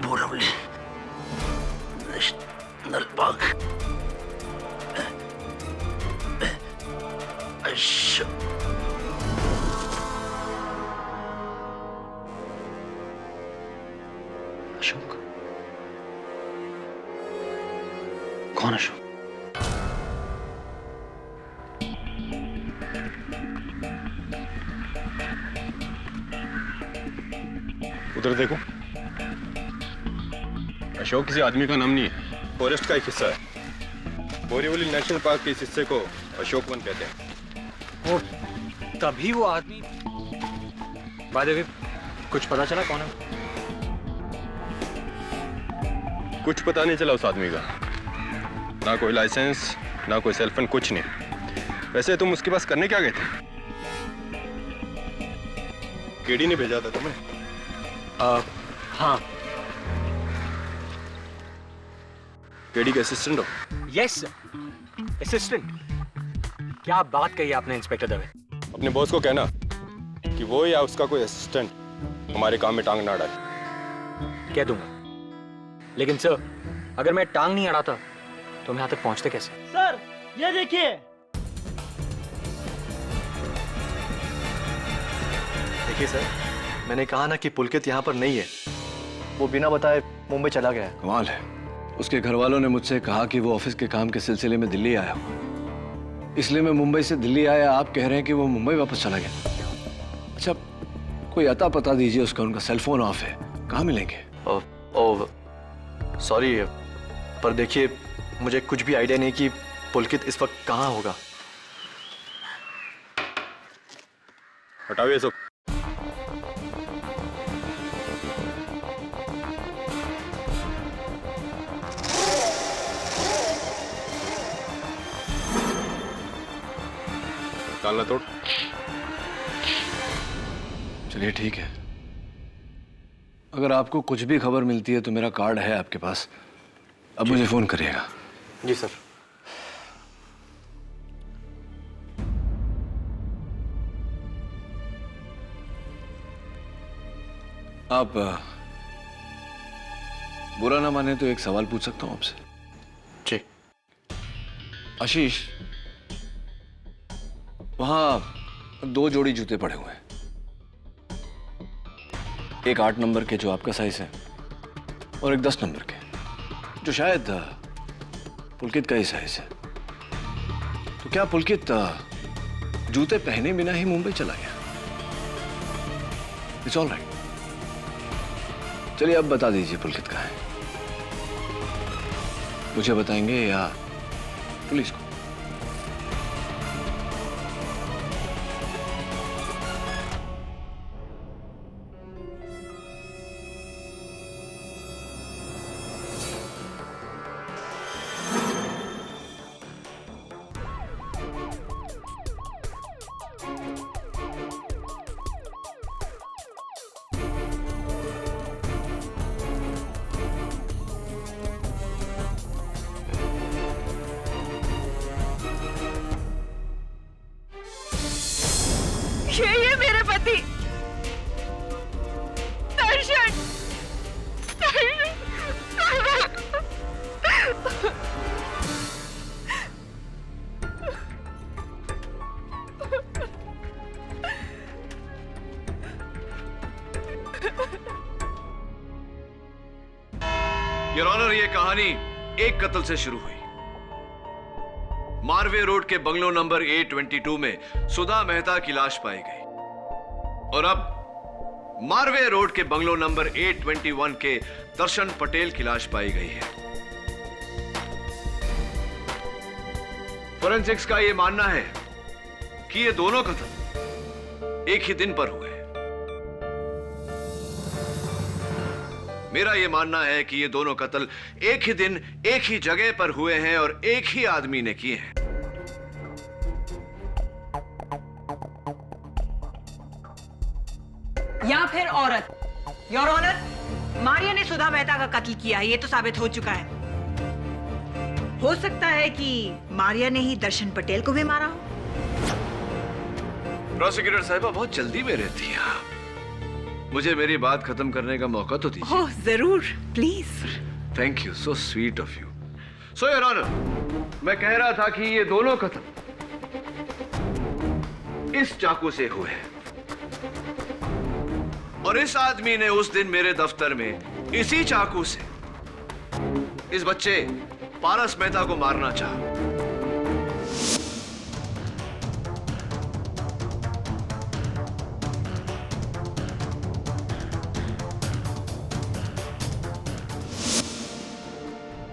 O: Borivali national park,
N: Ashok? कौन अशोक?
D: उधर देखो, अशोक किसी आदमी का नाम नहीं है, फॉरेस्ट का एक हिस्सा है। बोरीवली नेशनल पार्क के इस हिस्से को अशोक वन कहते हैं।
N: और तभी वो आदमी, बाय द वे, कुछ पता चला कौन है?
D: कुछ पता नहीं चला उस आदमी का, ना कोई लाइसेंस, ना कोई सेल फोन, कुछ नहीं। वैसे तुम उसके पास करने क्या गए थे? केडी ने भेजा था तुम्हें?
N: हाँ।
D: केडी के असिस्टेंट हो?
N: Yes, assistant. क्या बात कही आपने इंस्पेक्टर दवे?
D: अपने बॉस को कहना कि वो या उसका कोई असिस्टेंट हमारे काम में टांग ना अड़ाए।
N: कह दूंगा, लेकिन सर अगर मैं टांग नहीं अड़ाता तुम यहाँ तक पहुँचते कैसे?
P: सर ये देखिए।
Q: देखिए सर, मैंने कहा ना कि पुलकित यहाँ पर नहीं है। वो बिना बताए मुंबई चला गया है।
C: कमाल है, उसके घर वालों ने मुझसे कहा कि वो ऑफिस के काम के सिलसिले में दिल्ली आया हुआ, इसलिए मैं मुंबई से दिल्ली आया। आप कह रहे हैं कि वो मुंबई वापस चला गया। अच्छा, कोई अता पता दीजिए उसका। उनका सेल फोन ऑफ है, कहाँ मिलेंगे?
Q: सॉरी, पर देखिए मुझे कुछ भी आइडिया नहीं कि पुलकित इस वक्त कहाँ होगा।
D: हटाओ ये सब। ताला तोड़।
C: चलिए ठीक है, अगर आपको कुछ भी खबर मिलती है तो मेरा कार्ड है आपके पास, अब मुझे फोन करिएगा।
Q: जी सर।
C: आप बुरा ना माने तो एक सवाल पूछ सकता हूं आपसे?
Q: जी।
C: आशीष, वहां 2 जोड़ी जूते पड़े हुए हैं, एक 8 नंबर के जो आपका साइज है और एक 10 नंबर के जो शायद पुलकित का ही साइज है। तो क्या पुलकित जूते पहने बिना ही मुंबई चला गया? It's all right. चलिए अब बता दीजिए पुलकित कहाँ है, मुझे बताएंगे या पुलिस को?
H: ये मेरे पति दर्शन।
B: योर ऑनर, ये कहानी एक कत्ल से शुरू हुई। मारवे रोड के बंगलो नंबर A22 में सुधा मेहता की लाश पाई गई और अब मारवे रोड के बंगलो नंबर A21 के दर्शन पटेल की लाश पाई गई है। फोरेंसिक्स का यह मानना है कि ये दोनों कत्ल एक ही दिन पर हुए। मेरा यह मानना है कि ये दोनों कत्ल एक ही दिन एक ही जगह पर हुए हैं और एक ही आदमी ने किए हैं।
J: या फिर औरत। योर ऑनर, मारिया ने सुधा मेहता का कत्ल किया है, ये तो साबित हो चुका है। हो सकता है कि मारिया ने ही दर्शन पटेल को भी मारा हो।
B: प्रोसिक्यूटर साहिबा, बहुत जल्दी में रहती हैं आप, मुझे मेरी बात खत्म करने का मौका तो दीजिए।
J: ओह जरूर, please.
B: Thank you, so sweet of you. So your honour, मैं कह रहा था कि ये दोनों कत्ल इस चाकू से हुए हैं और इस आदमी ने उस दिन मेरे दफ्तर में इसी चाकू से इस बच्चे पारस मेहता को मारना चाहा।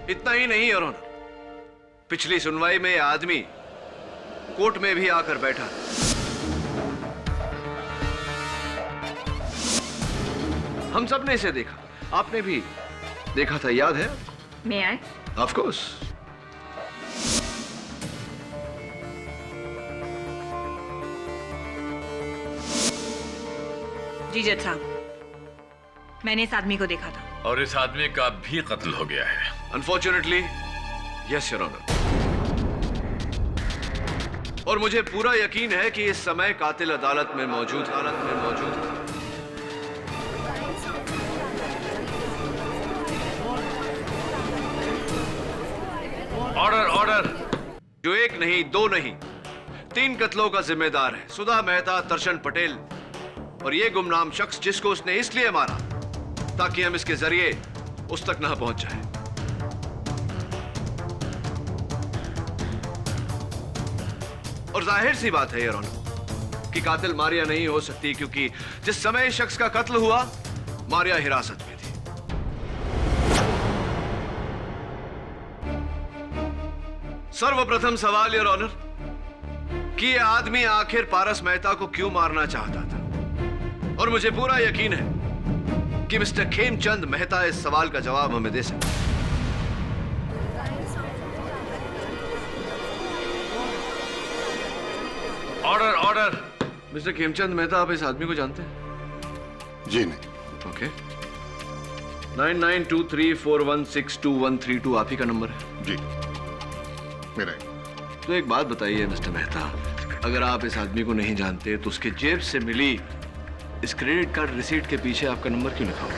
B: इतना ही नहीं योर ऑनर, पिछली सुनवाई में यह आदमी कोर्ट में भी आकर बैठा। हम सब ने इसे देखा, आपने भी देखा था, याद है?
H: मैं आए?
B: Of course.
J: जी जज साहब, मैंने इस आदमी को देखा था
L: और इस आदमी का भी कत्ल हो गया है।
B: Unfortunately yes your honour. और मुझे पूरा यकीन है कि इस समय कातिल अदालत में मौजूद है। नहीं, 2 नहीं, 3 कत्लों का जिम्मेदार है सुधा मेहता, दर्शन पटेल और ये गुमनाम शख्स जिसको उसने इसलिए मारा ताकि हम इसके जरिए उस तक ना पहुंच जाए। और जाहिर सी बात है योर ऑनर कि कातिल मारिया नहीं हो सकती, क्योंकि जिस समय इस शख्स का कत्ल हुआ मारिया हिरासत में थी। सर्वप्रथम सवाल योर ऑनर कि यह आदमी आखिर पारस मेहता को क्यों मारना चाहता था, और मुझे पूरा यकीन है कि मिस्टर खेमचंद मेहता इस सवाल का जवाब हमें दे सकते हैं। Order order. Mister Khemchand Mehta, आप इस आदमी को जानते हैं?
G: जी नहीं।
B: ओके। 992341623132 आप ही का नंबर है?
G: जी मेरा।
B: तो एक बात बताइए मिस्टर मेहता, अगर आप इस आदमी को नहीं जानते तो उसके जेब से मिली इस क्रेडिट कार्ड रिसीट के पीछे आपका नंबर क्यों लिखा हुआ?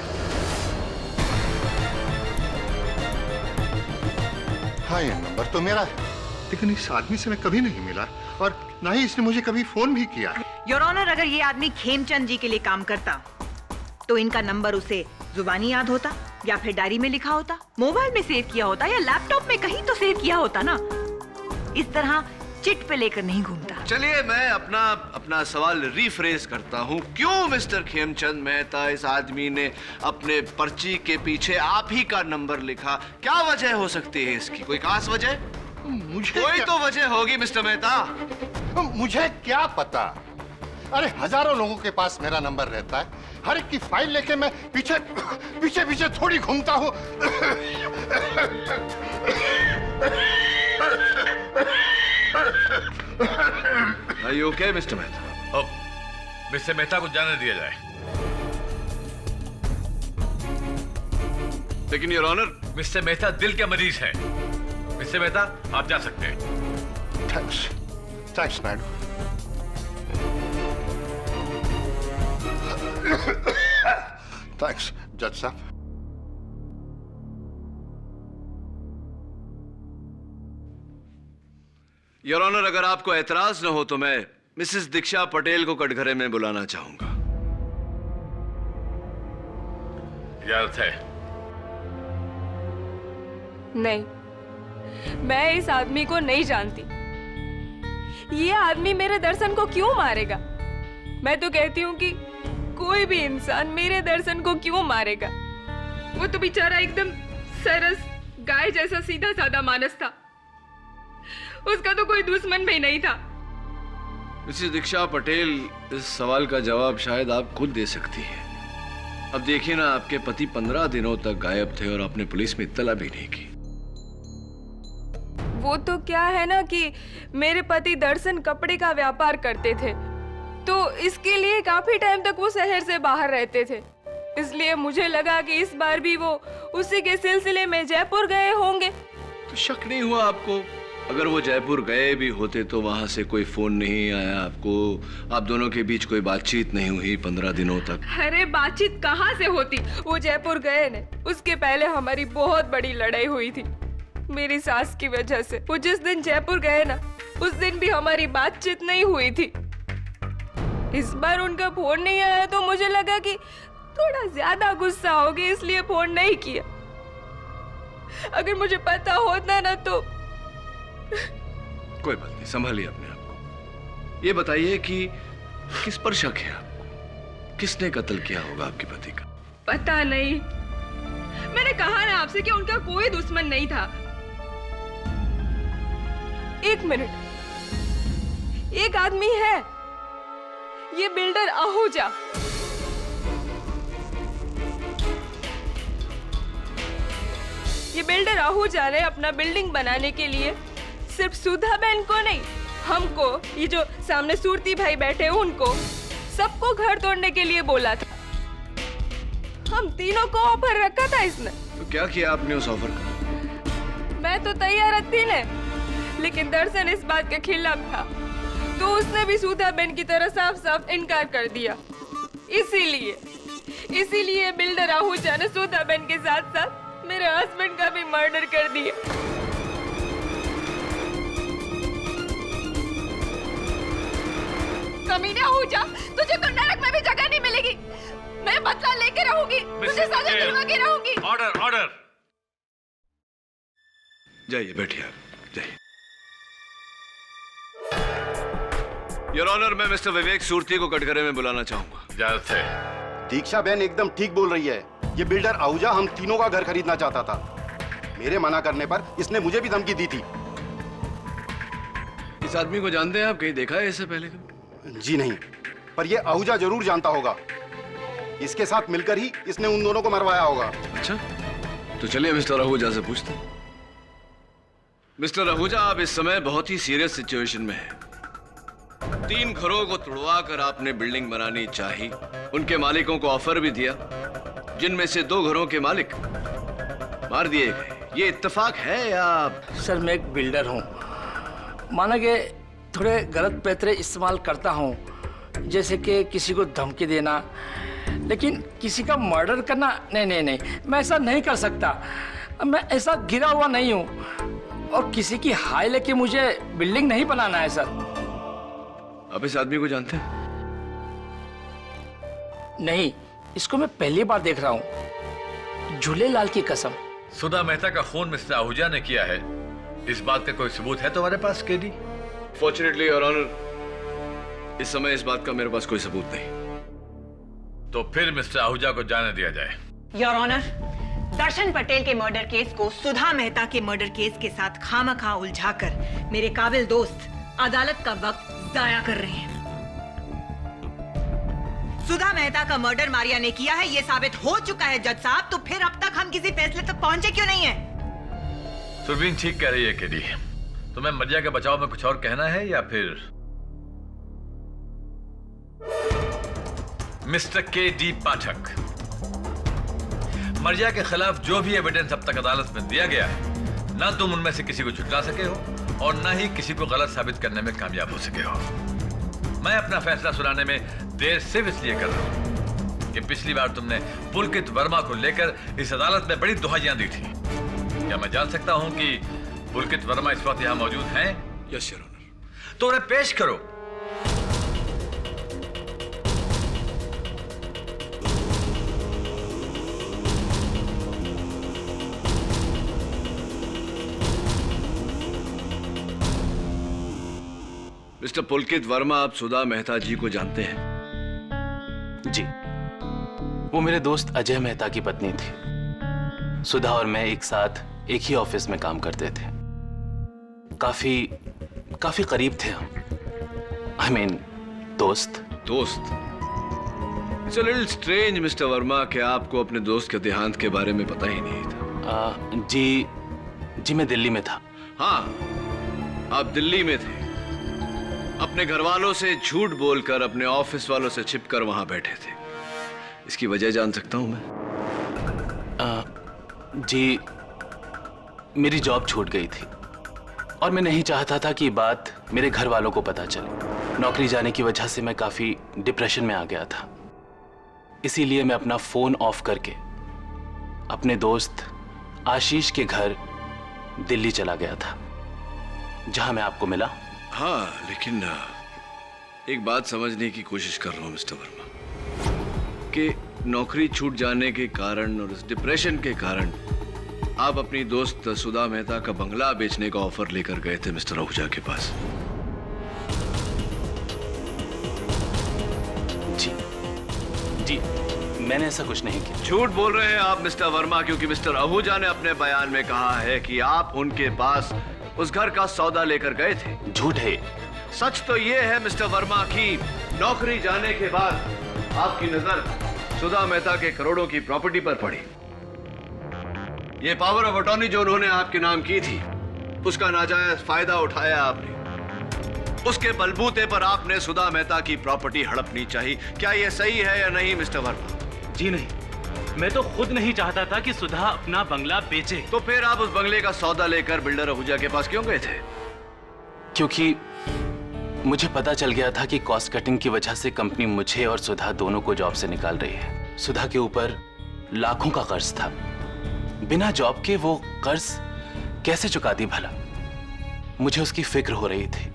G: हाँ, ये नंबर तो मेरा है, लेकिन इस आदमी से मैं कभी नहीं मिला और ना ही इसने मुझे कभी फोन भी किया।
J: योर ऑनर, अगर ये आदमी खेमचंद जी के लिए काम करता तो इनका नंबर उसे जुबानी याद होता या फिर डायरी में लिखा होता, मोबाइल में सेव किया होता या लैपटॉप में कहीं तो सेव किया होता ना। इस तरह चिट पे लेकर नहीं घूमता।
B: चलिए मैं अपना सवाल रीफ्रेज करता हूँ। क्यों मिस्टर खेमचंद मेहता, इस आदमी ने अपने पर्ची के पीछे आप ही का नंबर लिखा? क्या वजह हो सकती है इसकी? कोई खास वजह?
G: मुझे
B: कोई तो वजह होगी मिस्टर मेहता।
G: मुझे क्या पता? अरे हजारों लोगों के पास मेरा नंबर रहता है, हर एक की फाइल लेके मैं पीछे पीछे पीछे थोड़ी घूमता हूँ।
B: Are you okay, mister Mehta?
L: अब मिस्टर मेहता को जाने दिया जाए।
B: लेकिन योर ऑनर,
L: मिस्टर मेहता दिल के मरीज हैं। मिस्टर मेहता, आप जा सकते हैं।
G: Thanks, thanks Naidu. थैंक्स जज साहब।
B: योर ऑनर, अगर आपको एतराज न हो तो मैं मिसेस दीक्षा पटेल को कटघरे में बुलाना चाहूंगा।
L: इजाजत है?
H: नहीं, मैं इस आदमी को नहीं जानती। ये आदमी मेरे दर्शन को क्यों मारेगा? मैं तो कहती हूँ कि कोई भी इंसान मेरे दर्शन को क्यों मारेगा? वो तो बेचारा एकदम सरस गाय जैसा सीधा साधा मानस था, उसका तो कोई दुश्मन भी नहीं था।
B: मिसेस दीक्षा पटेल, इस सवाल का जवाब शायद आप खुद दे सकती हैं। अब देखिए ना, आपके पति 15 दिनों तक गायब थे और आपने पुलिस में इत्तला भी नहीं की।
H: वो तो क्या है ना कि मेरे पति दर्शन कपड़े का व्यापार करते थे, तो इसके लिए काफी टाइम तक वो शहर से बाहर रहते थे। इसलिए मुझे लगा कि इस बार भी वो उसी के सिलसिले में जयपुर गए होंगे।
B: तो शक नहीं हुआ आपको? अगर वो जयपुर गए भी होते तो वहां से कोई फोन नहीं आया आपको, आप दोनों के बीच कोई बातचीत नहीं हुई 15 दिनों तक?
H: अरे बातचीत कहाँ से होती? वो जयपुर गए ने, उसके पहले हमारी बहुत बड़ी लड़ाई हुई थी मेरी सास की वजह से। वो जिस दिन जयपुर गए ना, उस दिन भी हमारी बातचीत नहीं हुई थी। इस बार उनका फोन नहीं आया तो मुझे लगा कि थोड़ा ज्यादा गुस्सा होगी, इसलिए फोन नहीं किया। अगर मुझे पता होता ना तो।
B: कोई बात नहीं, संभालिए अपने आप को। ये बताइए कि किस पर शक है आपको? किसने कत्ल किया होगा आपके पति का?
H: पता नहीं, मैंने कहा ना आपसे कि उनका कोई दुश्मन नहीं था। एक मिनट, एक आदमी है, ये बिल्डर आहूजा। ये बिल्डर आहूजा ने अपना बिल्डिंग बनाने के लिए सिर्फ सुधा बहन को नहीं, हमको, ये जो सामने सूरती भाई बैठे उनको, सबको घर तोड़ने के लिए बोला था। हम तीनों को ऑफर रखा था इसने।
B: तो क्या किया आपने उस ऑफर का?
H: मैं तो तैयार थी ने, लेकिन दर्शन इस बात के खिलाफ था, तो उसने भी सुधा बहन की तरह साफ साफ इनकार कर दिया। इसीलिए बिल्डर आहूजा ने सुधा बहन के साथ साथ मेरे हस्बैंड का भी मर्डर कर दिया। कमीने हो जा, तुझे तो नरक में भी जगह नहीं मिलेगी। मैं बदला लेके रहूंगी, तुझे सजा दिलवा के रहूंगी।
L: Order order.
B: जाइए बैठिए आप, जाइए। योर ऑनर, मैं मिस्टर विवेक सूरती को कटघरे में बुलाना चाहूंगा।
L: इजाजत है।
M: दीक्षा बहन एकदम ठीक बोल रही है। ये बिल्डर आहूजा हम तीनों का घर खरीदना चाहता था। मेरे मना करने पर इसने मुझे भी धमकी दी थी।
B: इस आदमी को जानते हैं आप? कहीं देखा है इससे पहले?
M: जी नहीं, पर ये आहूजा जरूर जानता होगा। इसके साथ मिलकर ही इसने उन दोनों को मरवाया होगा।
B: अच्छा, तो चलिए मिस्टर आहूजा से पूछते हैं। मिस्टर आहूजा, आप इस समय बहुत ही सीरियस सिचुएशन में हैं। 3 घरों को तुड़वा कर आपने बिल्डिंग बनानी चाही, उनके मालिकों को ऑफर भी दिया, जिनमें से 2 घरों के मालिक मार दिए गए। ये इत्तेफाक है या?
E: सर, मैं एक बिल्डर हूँ, माना कि थोड़े गलत पैतरे इस्तेमाल करता हूँ, जैसे कि किसी को धमकी देना, लेकिन किसी का मर्डर करना नहीं, मैं ऐसा नहीं कर सकता। मैं ऐसा गिरा हुआ नहीं हूँ, और किसी की हाय लेके मुझे बिल्डिंग नहीं बनाना है सर।
B: आप इस आदमी को जानते हैं?
E: नहीं, इसको मैं पहली बार देख रहा हूँ, झूलेलाल की कसम।
L: सुधा मेहता का खून मिस्टर आहूजा ने किया है, इस बात का कोई सबूत है तुम्हारे पास केडी?
B: फॉर्चुनेटली योर ऑनर, इस समय इस बात का मेरे पास कोई सबूत नहीं।
L: तो फिर मिस्टर आहूजा को जाने दिया जाए।
J: योर ऑनर, दर्शन पटेल के मर्डर केस को सुधा मेहता के मर्डर केस के साथ खामखा उलझाकर मेरे काबिल दोस्त अदालत का वक्त जाया कर रहे हैं। सुधा मेहता का मर्डर मारिया ने किया है, यह साबित हो चुका है जज साहब। तो फिर अब तक हम किसी फैसले तक पहुंचे क्यों नहीं है?
L: सुरवीन ठीक कह रही है केडी। तुम्हें मरिया के बचाव में कुछ और कहना है या फिर? Mister KD. पाठक, मरिया के खिलाफ जो भी एविडेंस अब तक अदालत में दिया गया है, ना तुम उनमें से किसी को झुठला सके हो और ना ही किसी को गलत साबित करने में कामयाब हो सके हो। मैं अपना फैसला सुनाने में देर सिर्फ इसलिए कर रहा हूं कि पिछली बार तुमने पुलकित वर्मा को लेकर इस अदालत में बड़ी दुहाइयां दी थी। क्या मैं जान सकता हूं कि पुलकित वर्मा इस वक्त यहां मौजूद हैं?
B: Yes your honour.
L: तो उन्हें पेश करो।
B: मिस्टर पुलकित वर्मा, आप सुधा मेहता जी को जानते हैं?
P: जी, वो मेरे दोस्त अजय मेहता की पत्नी थी। सुधा और मैं एक साथ एक ही ऑफिस में काम करते थे। काफी करीब थे हम। I mean, दोस्त।
B: It's a little strange, mister Verma, कि आपको अपने दोस्त के देहांत के बारे में पता ही नहीं था।
P: जी मैं दिल्ली में था।
B: हाँ, आप दिल्ली में थे। अपने घर वालों से झूठ बोलकर अपने ऑफिस वालों से छिपकर वहां बैठे थे। इसकी वजह जान सकता हूं मैं?
P: जी, मेरी जॉब छूट गई थी और मैं नहीं चाहता था कि बात मेरे घर वालों को पता चले। नौकरी जाने की वजह से मैं काफी डिप्रेशन में आ गया था। इसीलिए मैं अपना फोन ऑफ करके अपने दोस्त आशीष के घर दिल्ली चला गया था, जहां मैं आपको मिला।
B: हाँ, लेकिन एक बात समझने की कोशिश कर रहा हूं मिस्टर वर्मा, कि नौकरी छूट जाने के कारण और इस डिप्रेशन के कारण आप अपनी दोस्त सुधा मेहता का बंगला बेचने का ऑफर लेकर गए थे मिस्टर आहूजा के पास।
P: जी, मैंने ऐसा कुछ नहीं किया।
B: झूठ बोल रहे हैं आप मिस्टर वर्मा, क्योंकि मिस्टर आहूजा ने अपने बयान में कहा है कि आप उनके पास उस घर का सौदा लेकर गए थे।
P: झूठ है।
B: सच तो ये है मिस्टर वर्मा कि नौकरी जाने के बाद आपकी नजर सुधा मेहता के करोड़ों की प्रॉपर्टी पर पड़ी। ये पावर ऑफ अटॉर्नी जो उन्होंने आपके नाम की थी, उसका नाजायज फायदा उठाया आपने। उसके बलबूते पर आपने सुधा मेहता की प्रॉपर्टी हड़पनी चाहिए। क्या यह सही है या नहीं मिस्टर वर्मा?
O: जी नहीं, मैं तो खुद नहीं चाहता था कि सुधा अपना बंगला बेचे।
B: तो फिर आप उस बंगले का सौदा लेकर बिल्डर आहूजा के पास क्यों गए थे?
P: क्योंकि मुझे पता चल गया था कि कॉस्ट कटिंग की वजह से कंपनी मुझे और सुधा दोनों को जॉब से निकाल रही है। सुधा के ऊपर लाखों का कर्ज था। बिना जॉब के वो कर्ज कैसे चुका दी भला? मुझे उसकी फिक्र हो रही थी।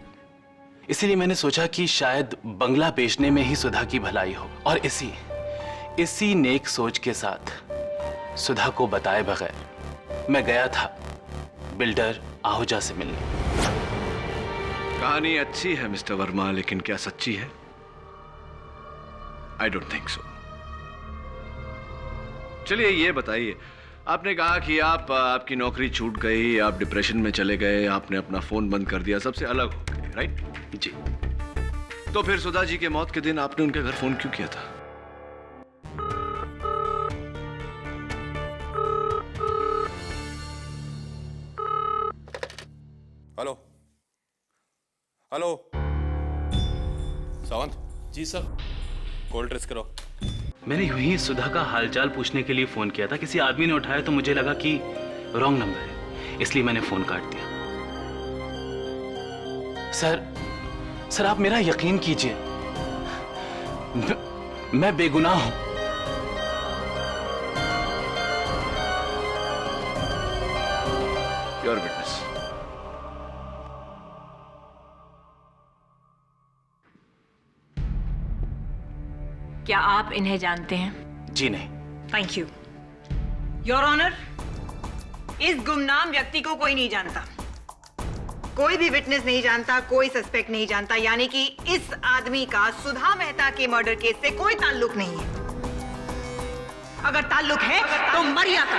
P: इसीलिए मैंने सोचा कि शायद बंगला बेचने में ही सुधा की भलाई हो, और इसी नेक सोच के साथ सुधा को बताए बगैर मैं गया था बिल्डर आहूजा से मिलने।
B: कहानी अच्छी है मिस्टर वर्मा, लेकिन क्या सच्ची है? I don't think so. चलिए ये बताइए, आपने कहा कि आपकी नौकरी छूट गई, आप डिप्रेशन में चले गए, आपने अपना फोन बंद कर दिया, सबसे अलग हो गए, राइट?
P: जी।
B: तो फिर सुधा जी के मौत के दिन आपने उनके घर फोन क्यों किया था?
D: हेलो हेलो, सावंत
P: जी सर।
D: कॉल ट्रेस करो।
P: मैंने यूं ही सुधा का हालचाल पूछने के लिए फोन किया था, किसी आदमी ने उठाया तो मुझे लगा कि रॉन्ग नंबर है, इसलिए मैंने फोन काट दिया। सर आप मेरा यकीन कीजिए, मैं बेगुनाह हूं।
B: Your witness.
J: क्या आप इन्हें जानते हैं?
P: जी नहीं।
J: Thank you your honour. इस गुमनाम व्यक्ति को कोई नहीं जानता, कोई भी विटनेस नहीं जानता, कोई सस्पेक्ट नहीं जानता, यानी कि इस आदमी का सुधा मेहता के मर्डर केस से कोई ताल्लुक नहीं है। अगर ताल्लुक है तो मरिया का।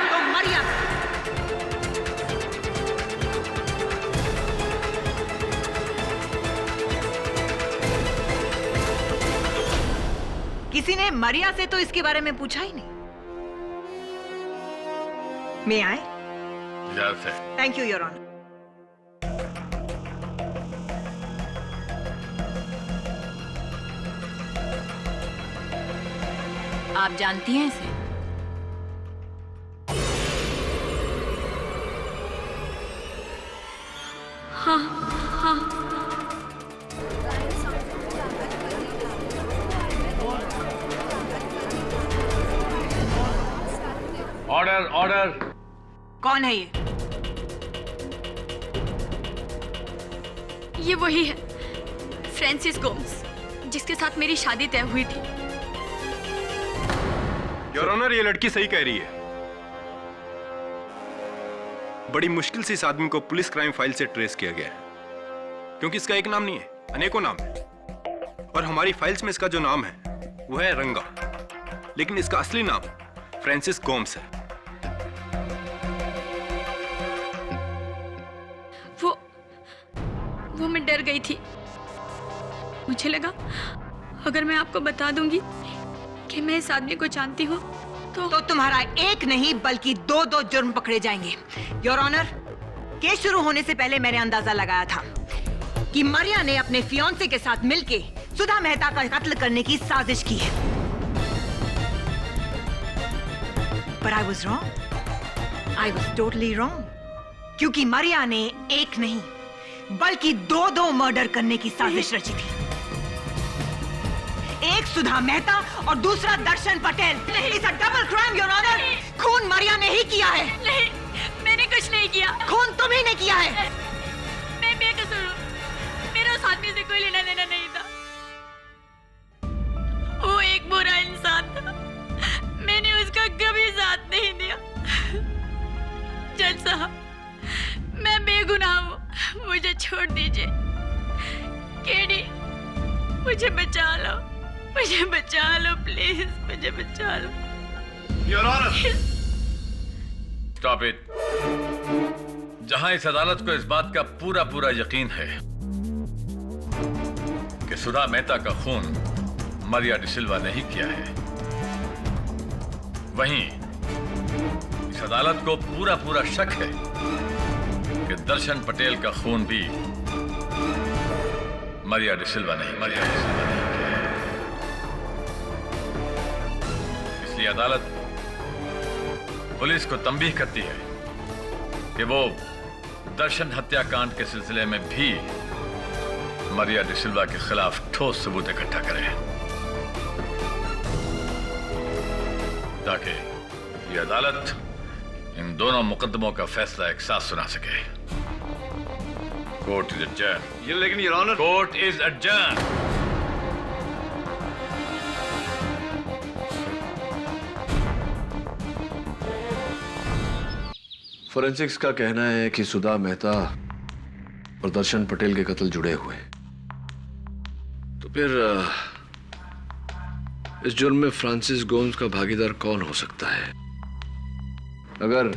J: किसी ने मरिया से तो इसके बारे में पूछा ही नहीं। मैं आए? Thank you your honour. आप जानती हैं इसे?
K: हाँ।
L: ऑर्डर।
J: कौन है
K: ये वही है, फ्रांसिस गोम्स, जिसके साथ मेरी शादी तय हुई थी।
D: योर ऑनर, ये लड़की सही कह रही है। बड़ी मुश्किल से इस आदमी को पुलिस क्राइम फाइल से ट्रेस किया गया है, क्योंकि इसका एक नाम नहीं है, अनेकों नाम है। और हमारी फाइल्स में इसका जो नाम है वो है रंगा, लेकिन इसका असली नाम फ्रांसिस गोम्स है।
K: वो मैं डर गई थी। मुझे लगा अगर मैं आपको बता दूंगी कि मैं इस आदमी को जानती हूँ तो
J: तुम्हारा एक नहीं बल्कि दो जुर्म पकड़े जाएंगे। योर ऑनर, केस शुरू होने से पहले मैंने अंदाजा लगाया था कि मरिया ने अपने फियांसे के साथ मिलके सुधा मेहता का कत्ल करने की साजिश की है। But I was wrong. I was totally wrong. क्योंकि मरिया ने एक नहीं बल्कि दो मर्डर करने की साजिश रची थी। एक सुधा मेहता और दूसरा दर्शन Patel. It's a double crime, Your Honor. खून मरिया ने ही किया है।
K: नहीं, मैंने कुछ नहीं किया।
J: खून तुम ही ने किया है।
K: मैं बेकसूर हूँ। मेरा उस आदमी से कोई लेना देना नहीं था। वो एक बुरा इंसान था। मैंने उसका कभी साथ नहीं दिया। जज साहब, मैं बेगुनाह हूँ, मुझे छोड़ दीजिए। केडी, मुझे बचा लो, प्लीज, मुझे बचा लो।
L: Your honour, stop it. जहां इस अदालत को इस बात का पूरा यकीन है कि सुधा मेहता का खून मरिया डिसिल्वा ने ही किया है, वहीं इस अदालत को पूरा शक है कि दर्शन पटेल का खून भी मरिया डिसिल्वा ने किया है। इसलिए अदालत पुलिस को तंबीह करती है कि वो दर्शन हत्याकांड के सिलसिले में भी मरिया डिसिल्वा के खिलाफ ठोस सबूत इकट्ठा करे, ताकि ये अदालत इन दोनों मुकदमों का फैसला एक साथ सुना सके। Court is adjourn.
B: ये लेकिन your honour,
L: court is adjourn.
C: Forensics का कहना है कि सुधा मेहता और दर्शन पटेल के कत्ल जुड़े हुए हैं। तो फिर इस जुर्म में फ्रांसिस गोम्स का भागीदार कौन हो सकता है? अगर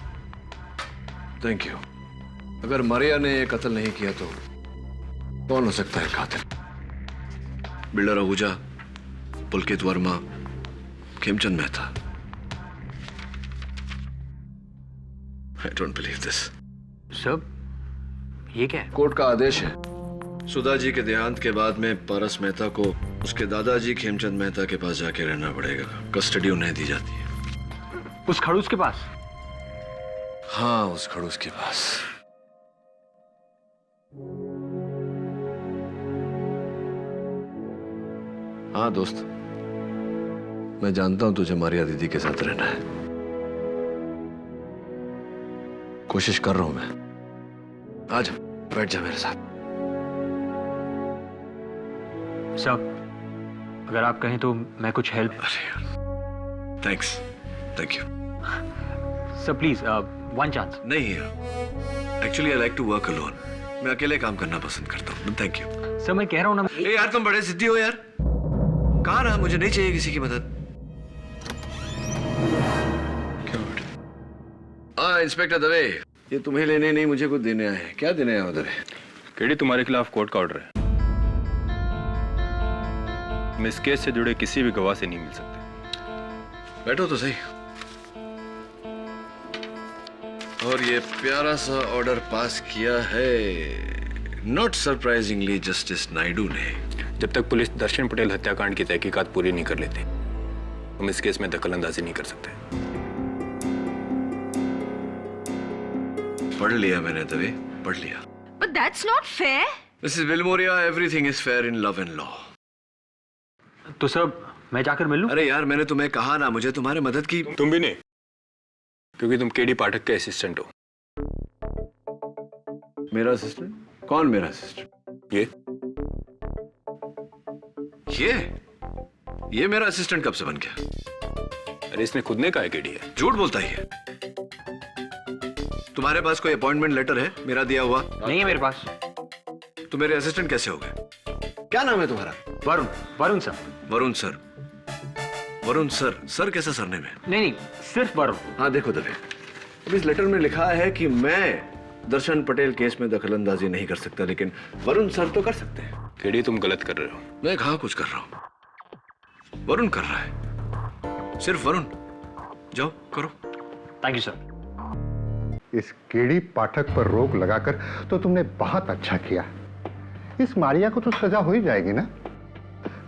C: थैंक यू अगर मारिया ने ये कत्ल नहीं किया तो कौन हो सकता है कातिल? Builder Ahuja, Pulkit Verma, Khemchand Mehta. I don't believe this.
N: सब ये क्या है?
C: कोर्ट का आदेश है, सुधा जी के देहांत के बाद में पारस मेहता को उसके दादाजी खेमचंद मेहता के पास जाके रहना पड़ेगा। कस्टडी उन्हें दी जाती है।
N: उस खड़ूस के पास?
C: हाँ, उस खड़ूस के पास। हाँ दोस्त, मैं जानता हूं तुझे मारिया दीदी के साथ रहना है। कोशिश कर रहा हूं मैं। आज बैठ जा मेरे साथ।
N: सर, अगर आप कहें तो मैं कुछ help.
C: Thanks, thank you.
N: Sir please one chance.
C: नहीं actually I like to work alone. मैं अकेले काम करना पसंद करता हूँ। Thank you.
N: सर मैं कह रहा हूँ ना।
C: ए यार, तुम बड़े जिद्दी हो यार। कहाँ रहा? मुझे नहीं चाहिए किसी की मदद। इंस्पेक्टर दवे, ये तुम्हें लेने नहीं मुझे कुछ देने आए हैं। क्या देने आए हो दवे?
D: केडी, तुम्हारे खिलाफ कोर्ट का ऑर्डर है। तुम इस केस से जुड़े किसी भी गवाह से नहीं मिल सकते।
C: बैठो तो सही। और ये प्यारा सा ऑर्डर पास किया है नॉट सरप्राइजिंगली जस्टिस नायडू ने।
D: जब तक पुलिस दर्शन पटेल हत्याकांड की तहकीकात पूरी नहीं कर लेती, तुम इस केस में दखलंदाजी नहीं कर सकते।
C: पढ़ लिया मैंने दवे, पढ़ लिया।
F: But that's not fair.
C: Mrs. Vilmoria, everything is fair in love and law.
N: तो सब मैं जाकर मिल लूं?
C: अरे यार, मैंने तुम्हें कहा ना, मुझे तुम्हारे मदद की।
D: तुम भी नहीं, क्योंकि तुम केडी पाठक के असिस्टेंट हो।
C: मेरा असिस्टेंट? कौन मेरा असिस्टेंट? ये मेरा असिस्टेंट कब से बन गया?
D: अरे इसने खुद ने कहा है केडी है।
C: झूठ बोलता ही है। तुम्हारे पास कोई अपॉइंटमेंट लेटर है मेरा दिया हुआ?
N: नहीं है मेरे पास।
C: तो मेरे असिस्टेंट कैसे हो गए? क्या नाम है तुम्हारा?
N: Varun. Varun sir.
C: Varun sir. Varun sir. Sir कैसा सरने में?
N: नहीं, सिर्फ वरुण।
C: हाँ देखो दवे, अब इस लेटर में लिखा है कि मैं दर्शन पटेल केस में दखलंदाजी नहीं कर सकता, लेकिन वरुण सर तो कर सकते हैं।
D: केडी, तुम गलत कर रहे हो।
C: मैं कहाँ कुछ कर रहा हूँ, वरुण कर रहा है। सिर्फ वरुण। जाओ करो।
N: Thank you sir.
G: इस केडी पाठक पर रोक लगाकर तो तुमने बहुत अच्छा किया। इस मारिया को तो सजा हो ही जाएगी ना।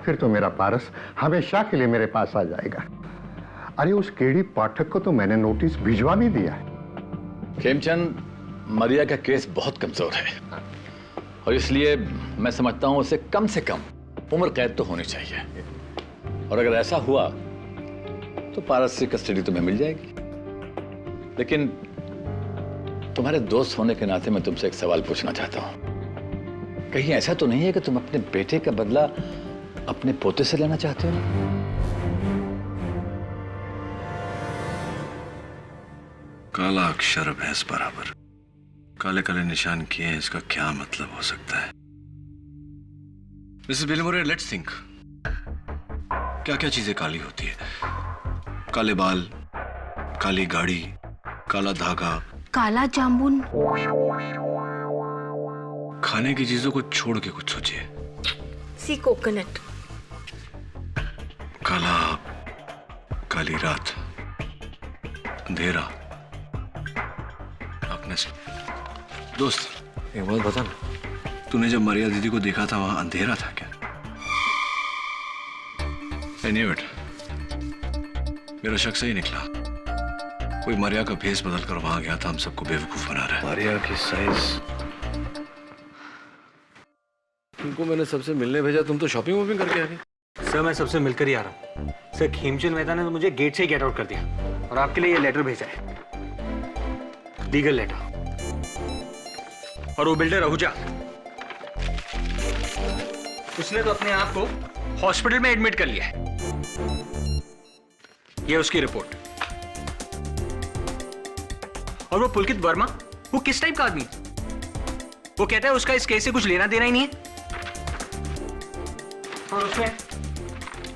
G: फिर तो मेरा पारस हमेशा के लिए मेरे पास आ जाएगा। अरे उस केडी पाठक को तो मैंने नोटिस भिजवा भी दिया है।
O: खेमचंद, मारिया का केस बहुत कमजोर है और इसलिए मैं समझता हूं उसे कम से कम उम्र कैद तो होनी चाहिए। और अगर ऐसा हुआ तो पारस से कस्टडी तुम्हें मिल जाएगी। लेकिन तुम्हारे दोस्त होने के नाते मैं तुमसे एक सवाल पूछना चाहता हूं। कहीं ऐसा तो नहीं है कि तुम अपने बेटे का बदला अपने पोते से लेना चाहते हो?
C: काला अक्षर भैंस बराबर, काले काले निशान किए हैं, इसका क्या मतलब हो सकता है? Mrs Bilimoria, let's think. क्या क्या चीजें काली होती है? काले बाल, काली गाड़ी, काला धागा,
F: काला जामुन।
C: खाने की चीजों को छोड़ के कुछ सोचिए।
H: सी कोकोनट।
C: काला, काली रात, अंधेरा। अपने दोस्त एक बात बता ना, तूने जब मारिया दीदी को देखा था वहां अंधेरा था क्या? I knew it. मेरा शक सही निकला। कोई मारिया का भेष बदल कर वहां गया था, हम सबको बेवकूफ बना रहा है। मारिया की साइज। तुमको मैंने सबसे मिलने भेजा, तुम तो शॉपिंग वॉपिंग करके आ गए।
N: सर मैं सबसे मिलकर ही आ रहा हूँ। सर खेमचंद मेहता ने तो मुझे गेट से ही गेट आउट कर दिया और आपके लिए ये लेटर भेजा है, लीगल लेटर। और वो बिल्डर आहूजा उसने तो अपने आप को हॉस्पिटल में एडमिट कर लिया है। ये उसकी रिपोर्ट। और वो पुलकित वर्मा, वो किस टाइप का आदमी है? वो कहता है उसका इस केस से कुछ लेना देना ही नहीं है। और उसने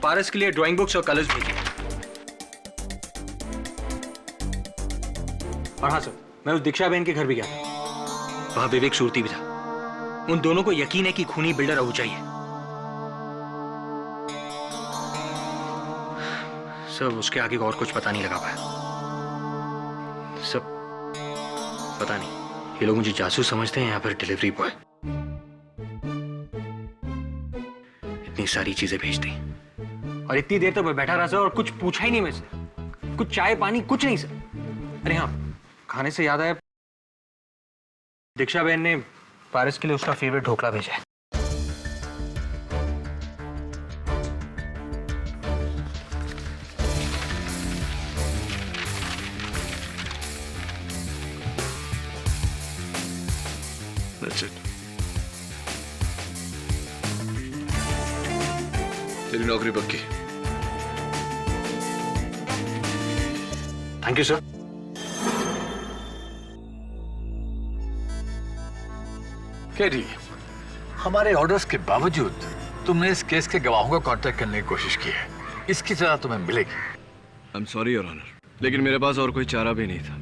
N: पारस के लिए ड्राइंग बुक्स और कलर्स भेजे। और हाँ सर, मैं उस दीक्षा बहन के घर भी गया था। वहां विवेक सूरती भी था। उन दोनों को यकीन है कि खूनी बिल्डर अहूजा ही है। सब उसके आगे और कुछ पता नहीं लगा पाया। सब पता नहीं ये लोग मुझे जासूस समझते हैं या फिर डिलीवरी बॉय। इतनी सारी चीजें भेज दी और इतनी देर तक मैं बैठा रहा सर और कुछ पूछा ही नहीं मुझसे। कुछ चाय पानी कुछ नहीं सर। अरे हाँ, खाने से याद आया, दीक्षा बहन ने पारस के लिए उसका फेवरेट ढोकला भेजा है।
B: That's it. तेरी नौकरी पक्की।
N: Thank you sir.
L: केडी, हमारे ऑर्डर्स के बावजूद तुमने इस केस के गवाहों को कांटेक्ट करने की कोशिश की है। इसकी सजा तुम्हें मिलेगी।
C: I am sorry your honour, लेकिन मेरे पास और कोई चारा भी नहीं था।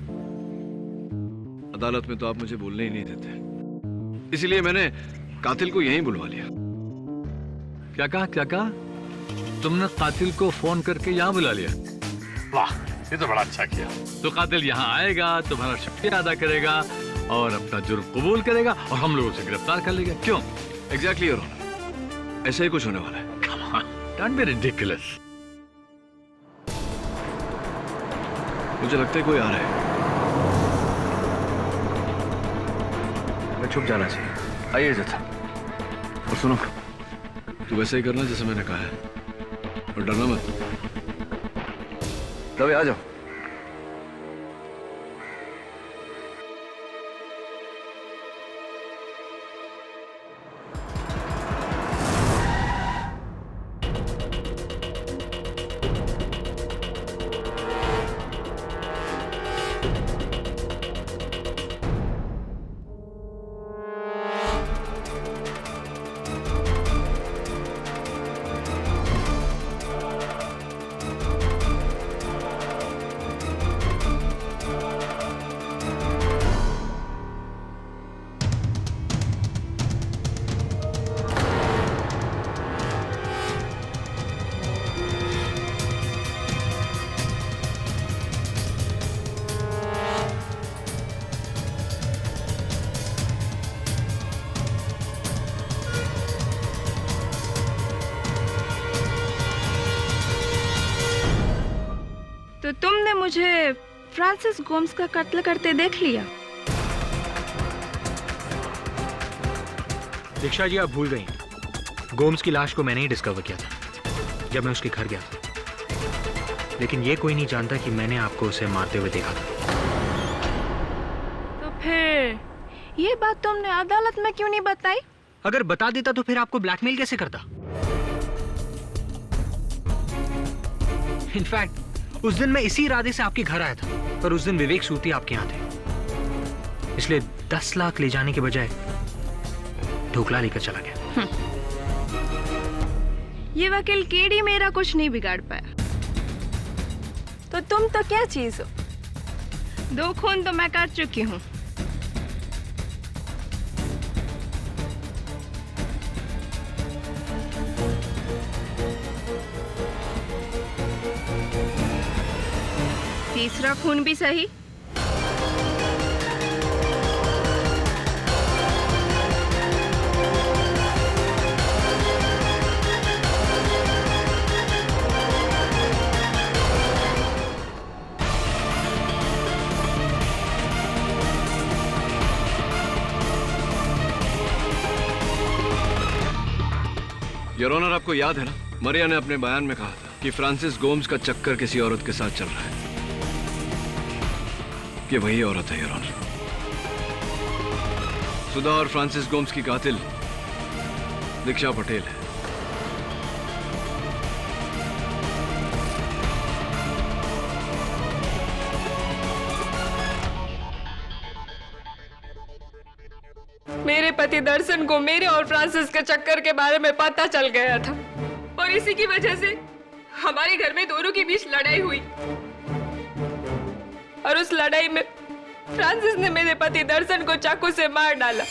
C: अदालत में तो आप मुझे बोलने ही नहीं देते, इसीलिए मैंने कातिल को यहीं बुलवा लिया।
L: क्या कहा, क्या कहा? तुमने कातिल को फोन करके यहाँ बुला लिया? वाह, ये तो बड़ा अच्छा किया। तो कातिल यहाँ आएगा, तुम्हारा शुक्रिया अदा करेगा और अपना जुर्म कबूल करेगा और हम लोग उसे गिरफ्तार कर लेंगे। क्यों?
C: एग्जैक्टली योर ऑनर, ऐसा ही कुछ होने वाला है।
L: Come on, don't be ridiculous.
C: मुझे लगता है कोई आ रहा है।
L: मैं छुप जाना चाहिए। आइए जथा।
C: और सुनो, तू वैसे ही करना जैसे मैंने कहा है और डरना मत। रवि आ जाओ।
H: तो तुमने मुझे फ्रांसिस गोम्स का कत्ल करते देख लिया।
N: दीक्षा जी, आप भूल गई, गोम्स की लाश को मैंने ही डिस्कवर किया था जब मैं उसके घर गया था। लेकिन ये कोई नहीं जानता कि मैंने आपको उसे मारते हुए देखा था।
H: तो फिर ये बात तुमने अदालत में क्यों नहीं बताई?
N: अगर बता देता तो फिर आपको ब्लैकमेल कैसे करता? इनफैक्ट उस दिन मैं इसी इरादे से आपके घर आया था, पर उस दिन विवेक सूती आपके यहाँ थे, इसलिए 10 लाख ले जाने के बजाय ढोकला लेकर चला गया।
H: ये वकील केडी मेरा कुछ नहीं बिगाड़ पाया। तो तुम तो क्या चीज हो? 2 खून तो मैं कर चुकी हूँ। तीसरा खून भी सही।
C: योर ऑनर, आपको याद है ना, मरिया ने अपने बयान में कहा था कि फ्रांसिस गोम्स का चक्कर किसी औरत के साथ चल रहा है। ये वही औरत है योर ऑनर। सुधा और फ्रांसिस गोम्स की कातिल दीक्षा पटेल है।
H: मेरे पति दर्शन को मेरे और फ्रांसिस के चक्कर के बारे में पता चल गया था और इसी की वजह से हमारे घर में दोनों के बीच लड़ाई हुई और उस लड़ाई में फ्रांसिस ने मेरे पति दर्शन को चाकू से मार डाला।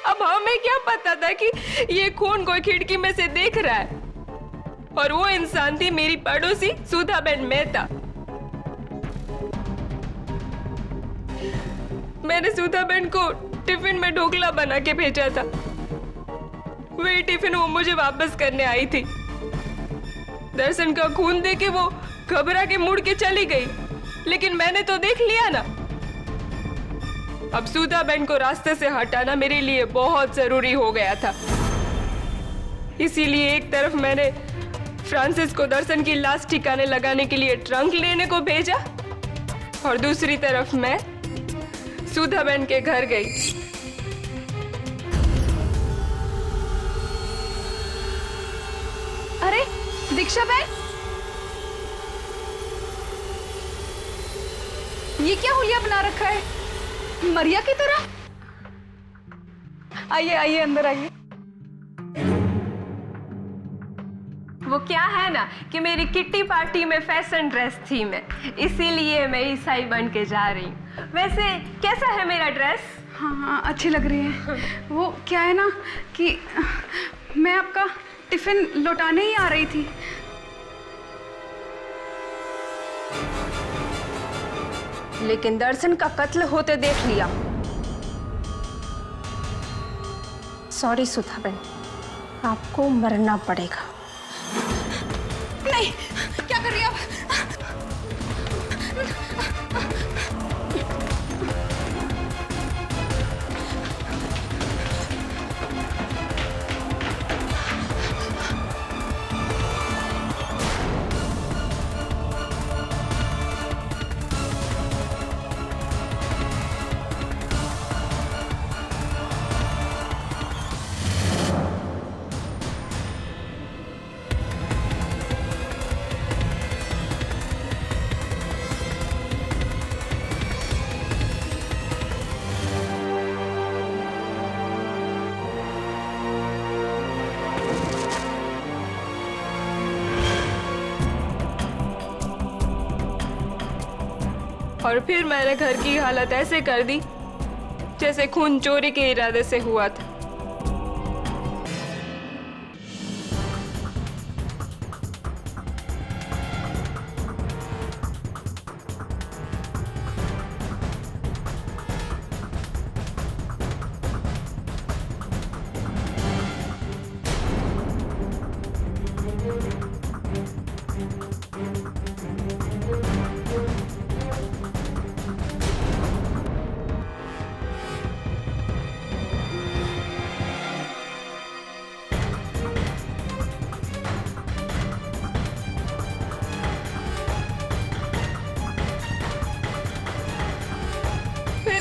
H: अब हमें क्या पता था कि ये खून कोई खिड़की में से देख रहा है और वो इंसान थी मेरी पड़ोसी सुधाबेन मेहता। मैंने सुधाबेन को टिफिन में ढोकला बना के भेजा था। वही टिफिन वो मुझे वापस करने आई थी। दर्शन का खून देके वो घबरा के मुड़ के चली गई, लेकिन मैंने तो देख लिया ना। अब सुधाबेन को रास्ते से हटाना मेरे लिए बहुत जरूरी हो गया था। इसीलिए एक तरफ मैंने फ्रांसिस को दर्शन की लाश ठिकाने लगाने के लिए ट्रंक लेने को भेजा और दूसरी तरफ मैं सुधाबेन के घर गई।
F: अरे दीक्षा बहन, ये क्या हुलिया बना रखा है मरिया की तरह? आइए आइए अंदर आइए।
H: वो क्या है ना कि मेरी किट्टी पार्टी में फैशन ड्रेस थी मैं, इसीलिए मैं ईसाई बन के जा रही हूँ। वैसे कैसा है मेरा ड्रेस?
F: हाँ हाँ अच्छी लग रही है। वो क्या है ना कि मैं आपका टिफिन लौटाने ही आ रही थी।
H: लेकिन दर्शन का कत्ल होते देख लिया। सॉरी सुधाबेन, आपको मरना पड़ेगा।
F: नहीं, क्या कर रही है आप?
H: और फिर मैंने घर की हालत ऐसे कर दी जैसे खून चोरी के इरादे से हुआ था।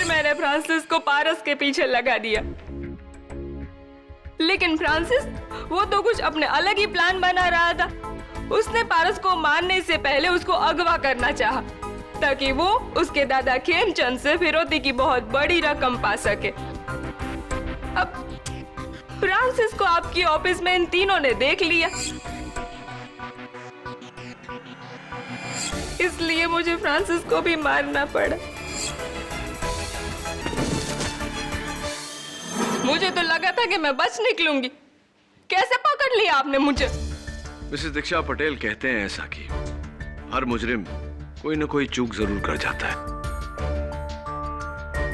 H: मैंने फ्रांसिस को पारस के पीछे लगा दिया, लेकिन फ्रांसिस वो तो कुछ अपने अलग ही प्लान बना रहा था। उसने पारस को मारने से पहले उसको अगवा करना चाहा, ताकि वो उसके दादा खेमचंद से फिरौती की बहुत बड़ी रकम पा सके। अब फ्रांसिस को आपकी ऑफिस में इन तीनों ने देख लिया, इसलिए मुझे फ्रांसिस को भी मारना पड़ा। मुझे तो लगा था कि मैं बच निकलूंगी, कैसे पकड़ लिया आपने मुझे?
B: मिसेस दीक्षा पटेल कहते हैं ऐसा कि हर मुजरिम कोई न कोई चूक जरूर कर जाता है।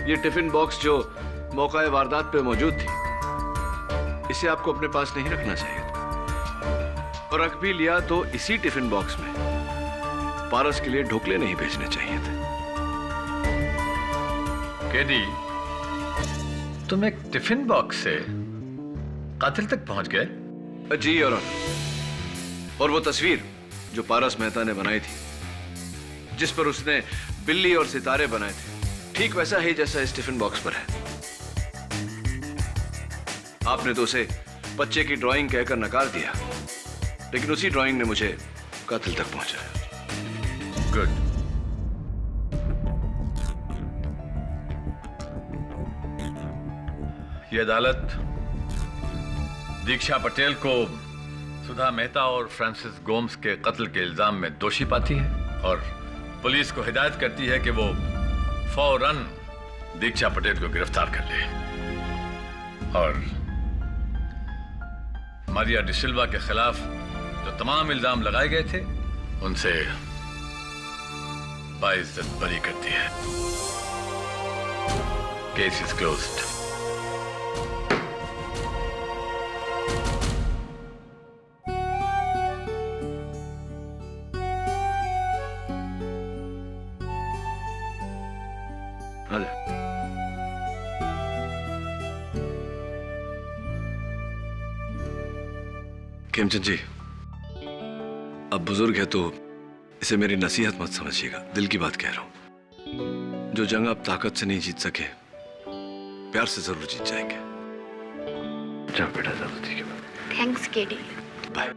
B: ये टिफिन बॉक्स जो मौका वारदात पे मौजूद थी, इसे आपको अपने पास नहीं रखना चाहिए था, और रख भी लिया तो इसी टिफिन बॉक्स में पारस के लिए ढोकले नहीं भेजने चाहिए थे।
L: केडी, तुम एक टिफिन बॉक्स से कातिल तक पहुंच गए?
B: जी योर ऑनर। और वो तस्वीर जो पारस मेहता ने बनाई थी, जिस पर उसने बिल्ली और सितारे बनाए थे, ठीक वैसा ही जैसा इस टिफिन बॉक्स पर है। आपने तो उसे बच्चे की ड्राइंग कहकर नकार दिया, लेकिन उसी ड्राइंग ने मुझे कातिल तक पहुंचाया।
L: गुड। ये अदालत दीक्षा पटेल को सुधा मेहता और फ्रांसिस गोम्स के कत्ल के इल्जाम में दोषी पाती है और पुलिस को हिदायत करती है कि वो फौरन दीक्षा पटेल को गिरफ्तार कर ले और मारिया डिसिल्वा के खिलाफ जो तमाम इल्जाम लगाए गए थे उनसे बाइज्जत बरी करती है। Case is closed.
B: Khemchand ji, अब बुजुर्ग है तो इसे मेरी नसीहत मत समझिएगा, दिल की बात कह रहा हूं। जो जंग आप ताकत से नहीं जीत सके, प्यार से जरूर जीत जाएंगे। जाओ बेटा, जरूर ठीक है।
K: Thanks KD.
B: बाय।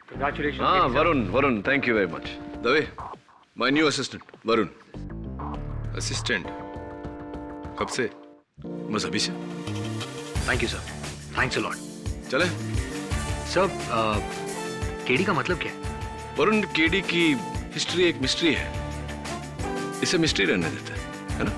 N: Congratulations.
B: हाँ Varun, thank you very much. Dave, my new assistant Varun.
D: Assistant? कब से?
B: बस अभी से।
N: Thank you sir. Thanks a lot.
B: चले
N: सर, केडी का मतलब क्या है?
B: वरुण, केडी की हिस्ट्री एक मिस्ट्री है, इसे मिस्ट्री रहने देते हैं, है ना?